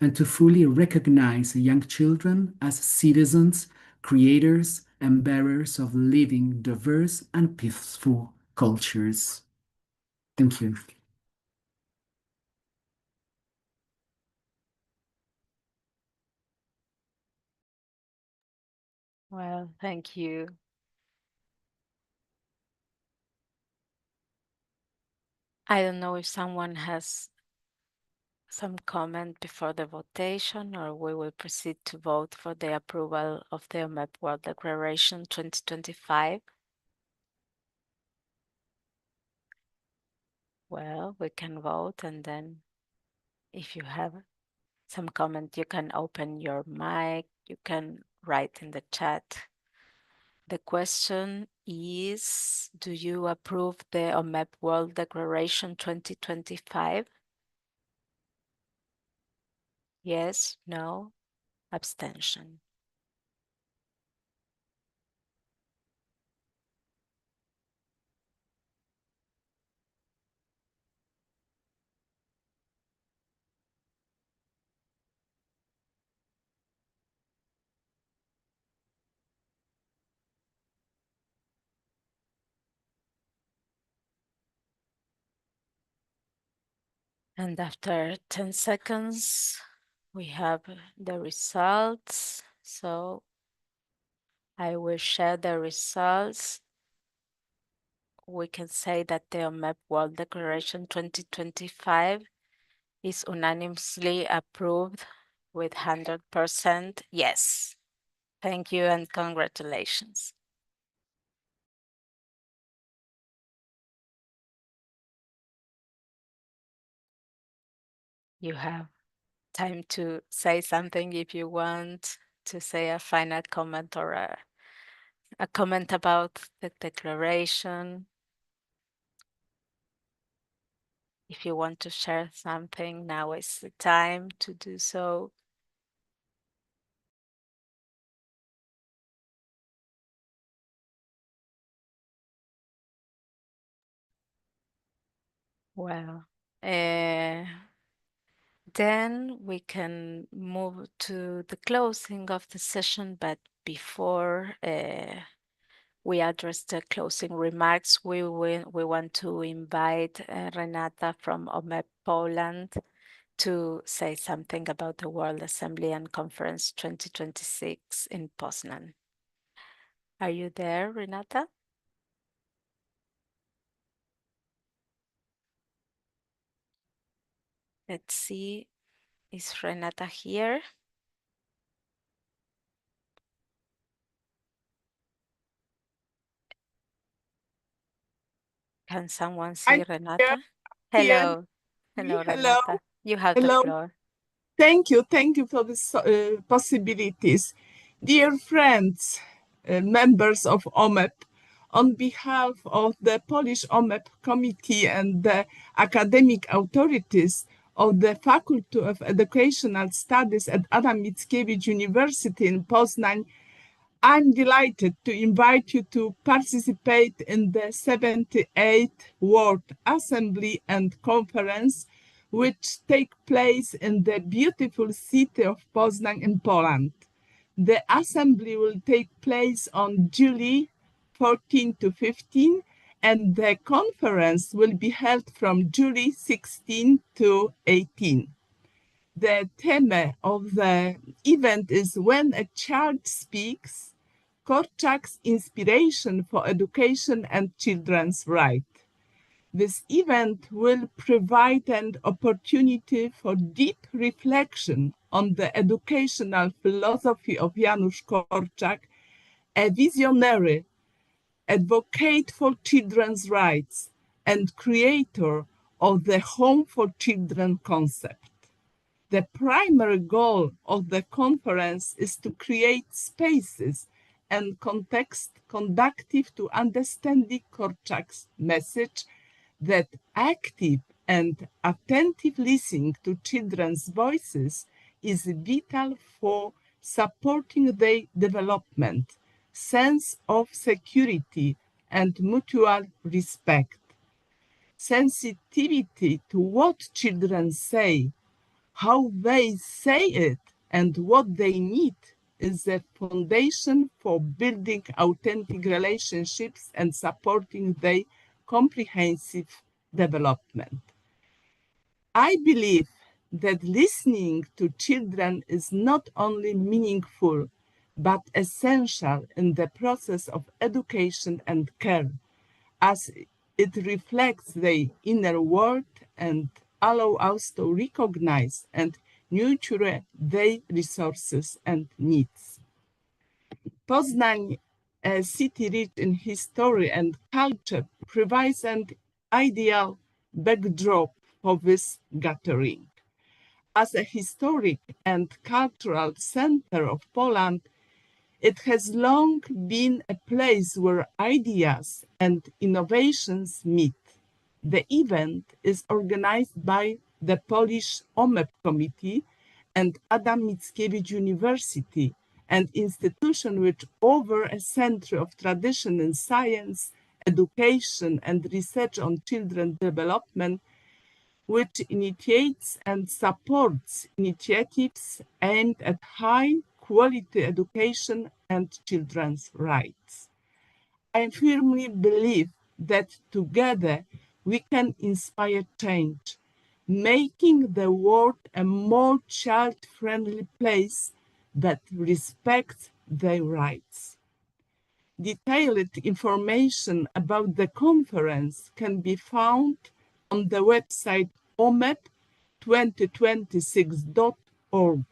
and to fully recognize young children as citizens, creators, and bearers of living, diverse, and peaceful cultures. Thank you. Well, thank you. I don't know if someone has some comment before the votation, or we will proceed to vote for the approval of the OMEP World Declaration 2025. Well, we can vote, and then if you have some comment, you can open your mic, you can write in the chat. The question is, do you approve the OMEP World Declaration 2025? Yes, no, abstention. And after 10 seconds, we have the results. So I will share the results. We can say that the OMEP World Declaration 2025 is unanimously approved with 100% yes. Thank you and congratulations. You have time to say something if you want to say a final comment or a comment about the declaration. If you want to share something, now is the time to do so. Well, then we can move to the closing of the session, but before we address the closing remarks, we want to invite Renata from OMEP Poland to say something about the World Assembly and Conference 2026 in Poznan. Are you there, Renata? Let's see, is Renata here? Can someone see I'm Renata? here. Hello. Hello, Hello. Renata. You have the Hello. floor. Thank you. Thank you for these possibilities. Dear friends, members of OMEP, on behalf of the Polish OMEP committee and the academic authorities of the Faculty of Educational Studies at Adam Mickiewicz University in Poznań, I'm delighted to invite you to participate in the 78th World Assembly and Conference, which take place in the beautiful city of Poznań in Poland. The assembly will take place on July 14 to 15, and the conference will be held from July 16 to 18. The theme of the event is When a Child Speaks, Korczak's Inspiration for Education and Children's Rights. This event will provide an opportunity for deep reflection on the educational philosophy of Janusz Korczak, a visionary, advocate for children's rights, and creator of the Home for Children concept. The primary goal of the conference is to create spaces and context conducive to understanding Korczak's message that active and attentive listening to children's voices is vital for supporting their development, sense of security, and mutual respect. Sensitivity to what children say, how they say it, and what they need is the foundation for building authentic relationships and supporting their comprehensive development. I believe that listening to children is not only meaningful, but essential in the process of education and care, as it reflects their inner world and allow us to recognize and nurture their resources and needs. Poznań, a city rich in history and culture, provides an ideal backdrop for this gathering. As a historic and cultural center of Poland, it has long been a place where ideas and innovations meet. The event is organized by the Polish OMEP Committee and Adam Mickiewicz University, an institution with over a century of tradition in science, education, and research on children's development, which initiates and supports initiatives aimed at high quality education and children's rights. I firmly believe that together we can inspire change, making the world a more child-friendly place that respects their rights. Detailed information about the conference can be found on the website omep.org. 2026.org,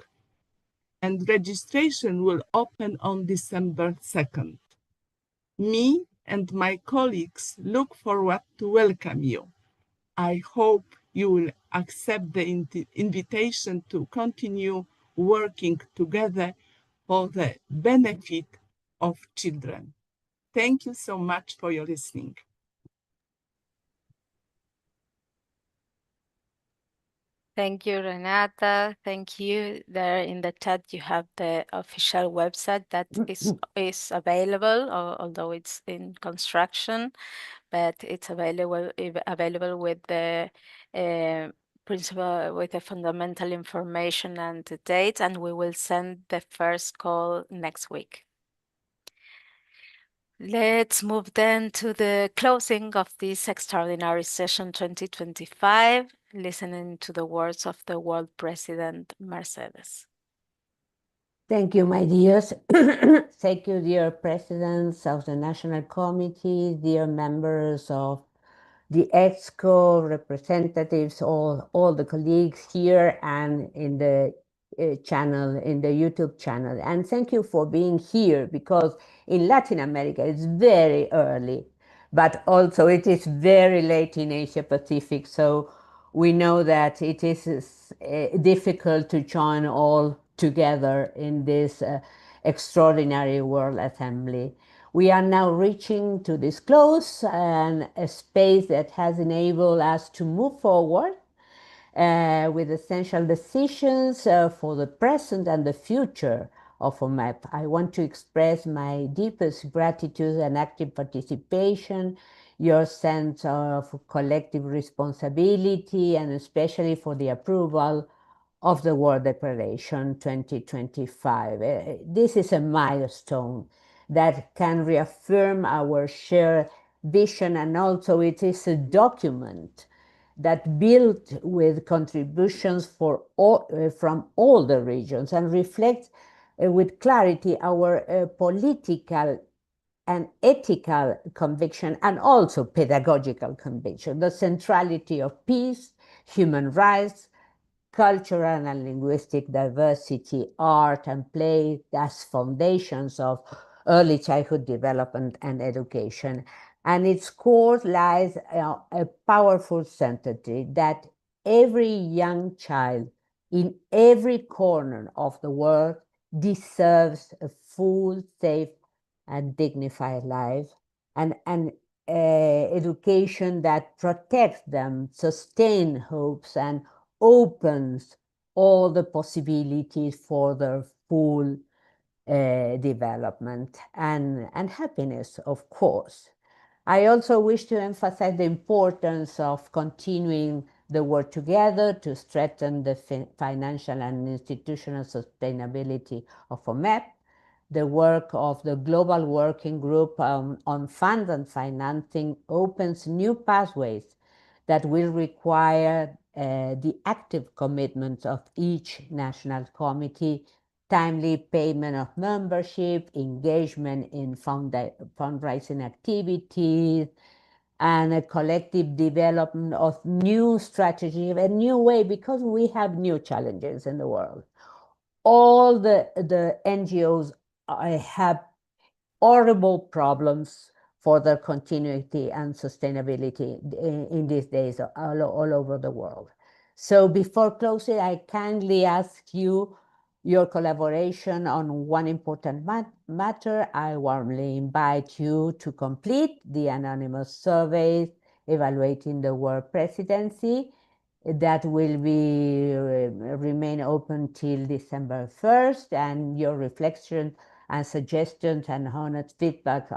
and registration will open on December 2nd. Me and my colleagues look forward to welcome you. I hope you will accept the invitation to continue working together for the benefit of children. Thank you so much for your listening. Thank you, Renata. Thank you. There in the chat, you have the official website that is available, although it's in construction, but it's available with the principal, with the fundamental information and the dates, and we will send the first call next week. Let's move then to the closing of this extraordinary session 2025, listening to the words of the world president, Mercedes. Thank you, my dears. Thank you, dear presidents of the National Committee, dear members of the EXCO, representatives, all the colleagues here and in the channel, in the YouTube channel. And thank you for being here, because in Latin America it's very early, but also it is very late in Asia Pacific. So we know that it is difficult to join all together in this extraordinary World Assembly. We are now reaching to this close, and a space that has enabled us to move forward with essential decisions for the present and the future of OMEP. I want to express my deepest gratitude and active participation, your sense of collective responsibility, and especially for the approval of the World Declaration 2025. This is a milestone that can reaffirm our shared vision, and also it is a document that built with contributions from all the regions and reflects with clarity our political and ethical conviction, and also pedagogical conviction, the centrality of peace, human rights, cultural and linguistic diversity, art and play as foundations of early childhood development and education. And its core lies a powerful certainty that every young child in every corner of the world deserves a full, safe, and dignified life, and education that protects them, sustains hopes, and opens all the possibilities for their full development and happiness, of course. I also wish to emphasize the importance of continuing the work together to strengthen the financial and institutional sustainability of OMEP, the work of the Global Working Group on funds and financing opens new pathways that will require the active commitment of each national committee, timely payment of membership, engagement in fundraising activities, and a collective development of new strategy, a new way, because we have new challenges in the world. All the NGOs have horrible problems for their continuity and sustainability in these days all over the world. So before closing, I kindly ask you your collaboration on one important matter. I warmly invite you to complete the anonymous surveys evaluating the world presidency that will be remain open till December 1st, and your reflection and suggestions and honest feedback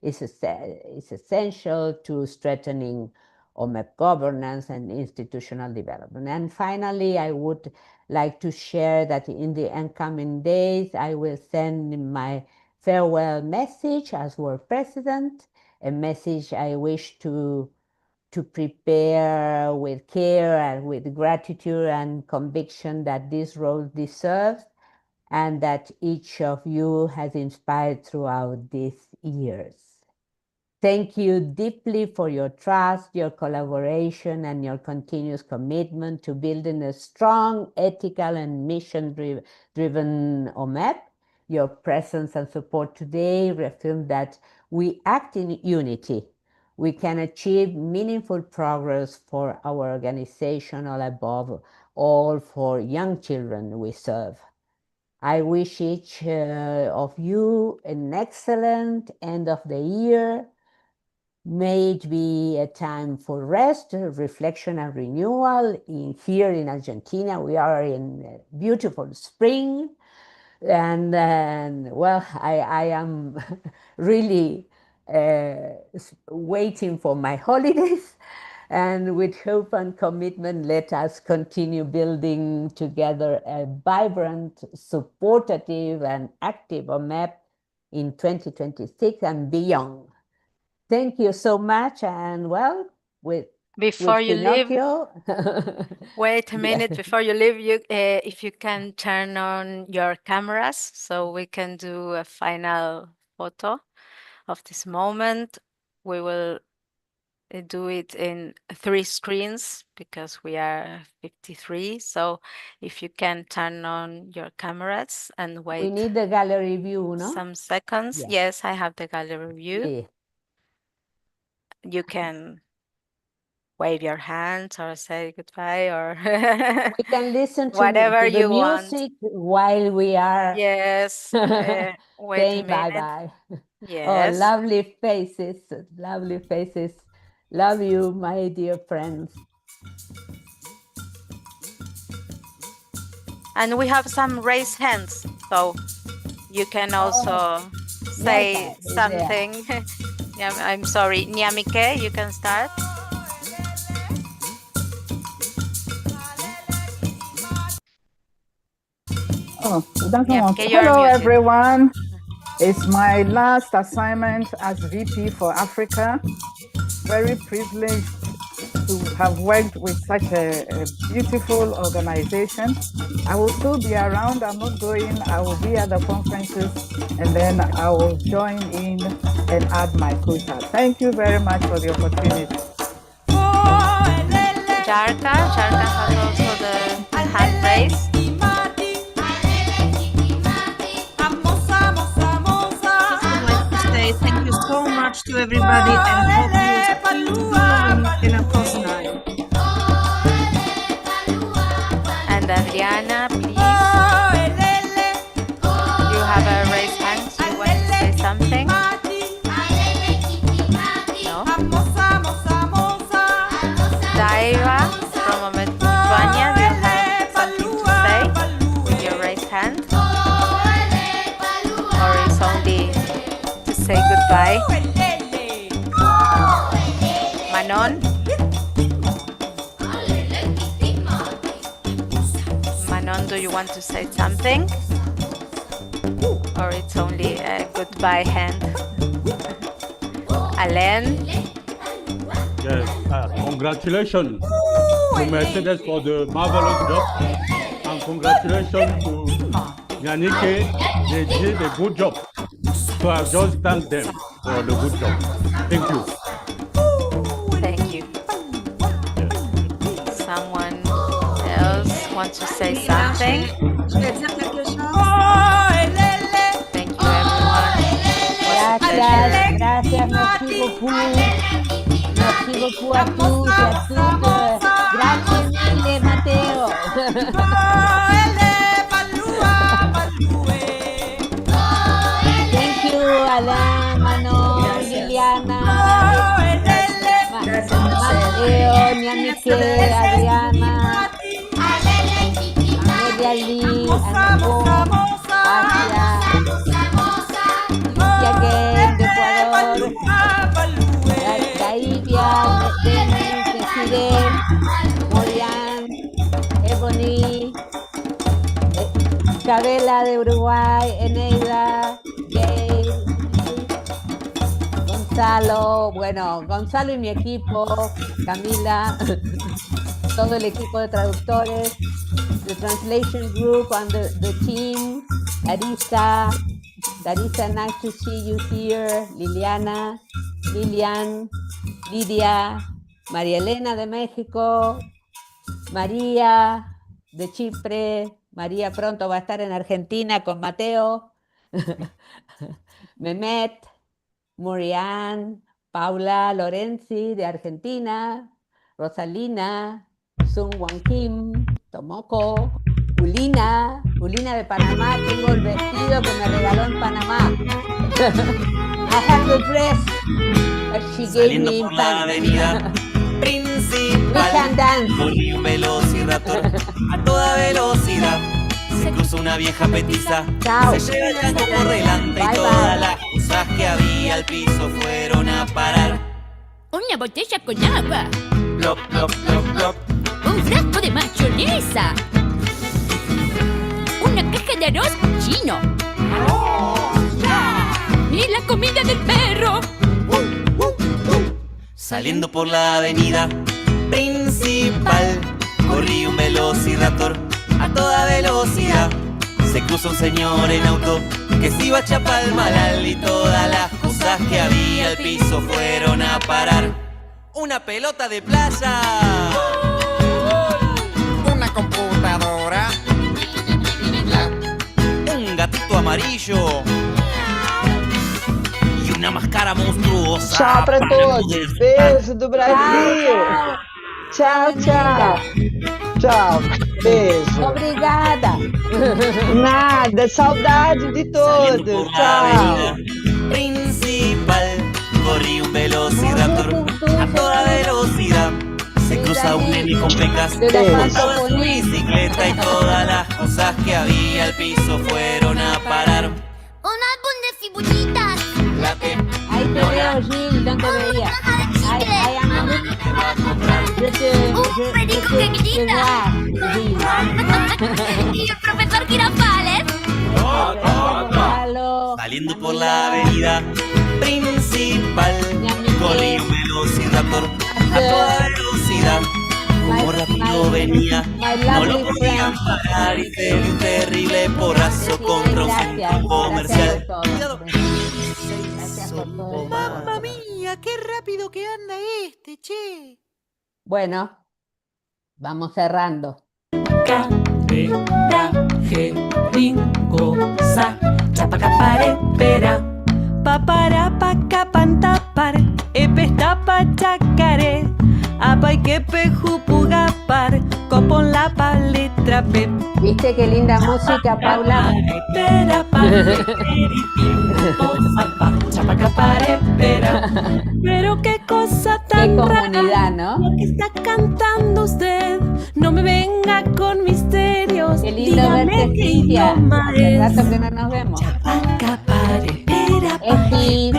is essential to strengthening OMEP governance and institutional development. And finally, I would like to share that in the incoming days, I will send my farewell message as world president, a message I wish to prepare with care and with gratitude and conviction that this role deserves, and that each of you has inspired throughout these years. Thank you deeply for your trust, your collaboration, and your continuous commitment to building a strong, ethical, and mission-driven OMEP. Your presence and support today reaffirm that we act in unity. We can achieve meaningful progress for our organization, all above all for young children we serve. I wish each of you an excellent end of the year. May it be a time for rest, reflection, and renewal. Here in Argentina, we are in beautiful spring. And well, I am really waiting for my holidays. And with hope and commitment, let us continue building together a vibrant, supportive, and active OMEP in 2026 and beyond. Thank you so much. And well, Before you leave, Pinocchio. wait a minute. Before you leave, if you can turn on your cameras so we can do a final photo of this moment. We will do it in 3 screens because we are 53. So if you can turn on your cameras and wait. We need the gallery view, no? Some seconds. Yeah. Yes, I have the gallery view. Yeah. You can wave your hands or say goodbye or we can listen to whatever the you want. music while we are Yes. Wait a saying minute. bye-bye. Yes. Oh, lovely faces, lovely faces. Love you, my dear friends. And we have some raised hands, so you can also say something. Yeah, I'm sorry, Nyamike, you can start. Oh, it doesn't Yeah, want okay, to. Hello, muted. everyone. It's my last assignment as VP for Africa. Very privileged to have worked with such a beautiful organization. I will still be around. I'm not going. I will be at the conferences, and then I will join in and add my quota. Thank you very much for the opportunity. Jarka has also the hand raised. Thank you so much to everybody and hope you in a Poznań. And Adriana, please. You have a raised hand. You want to say something? No? Daiva from Lithuania, do you have something to say with your raised hand? Or it's only to say goodbye? Manon? Manon, do you want to say something? Or it's only a goodbye hand? Alain? Yes, congratulations to Mercedes for the marvelous job, and congratulations to Yannick. They did a good job. So I just thank them for the good job. Thank you. Thank you. Someone else wants to say something? Thank you, everyone. Gracias, merci beaucoup. Merci beaucoup à tous et à toutes. Grazie mille, Matteo. Thank you, Alain, Manon, Liliana, Matteo, Nyamike, Adriana, Media Lee, Anko, Asia, Alicia Gay, de Ecuador, Daivia, Denis, Fidel, Morian, Ebony, Isabela de Uruguay, Eneida, Gail, Gonzalo, bueno, Gonzalo y mi equipo, Camila, todo el equipo de traductores, the translation group and the team, Larissa, nice to see you here, Liliana, Lilian, Lidia, María Elena de México, María de Chipre, María pronto va a estar en Argentina con Mateo, Mehmet, Murian, Paula Lorenzi de Argentina, Rosalina, Sun Wan Kim, Tomoko, Ulina de Panamá, tengo el vestido que me regaló en Panamá. I have the dress that she gave me in Panama. We can dance. Corrí un velociraptor a toda velocidad. Se cruzó una vieja petiza, Chao. se lleva el tango por delante y todas las cosas que había al piso fueron a parar. Una botella con agua. Plop, plop, plop, plop. Un frasco de mayonesa. Una caja de arroz chino. Y la comida del perro. Saliendo por la avenida principal, corrí un velociraptor a toda velocidad. Se cruzó un señor en auto que se iba a Chapalmalal y todas las cosas que había al piso fueron a parar. Una pelota de playa, una computadora, un gatito amarillo e uma máscara monstruosa. Tchau para todos. Beijo do Brasil. Tchau, tchau. Tchau. Beijo. Obrigada. Nada, saudade de todos. Tchau. Principal, corrí un velociraptor a toda velocidad. Se cruza un nene con pecas, montó en su bicicleta y todas las cosas que había al piso fueron a parar. Un álbum de figuritas. La que Ahí te veo, Gil, no te veía. Ahí ando. Un perico que grita. Y el profesor Girafales. Saliendo por la avenida principal, corrí un velociraptor a toda velocidad. Como rápido venía, no lo podían parar y se dio un terrible porrazo contra un centro comercial. ¡Mamma mía! ¡Qué rápido que anda este, che! Bueno, vamos cerrando. Jeringosa, chapacaparepera, paparapacapantapar, epestapa chacaré, apaiquepe jupugapar, copon la paletra pe. ¿Viste qué linda música, Paula? Pero qué cosa tan qué comunidad, rara, ¿no? Lo que está cantando usted. No me venga con misterios. Qué lindo verte, Cintia. Hace rato que no nos vemos. Esti.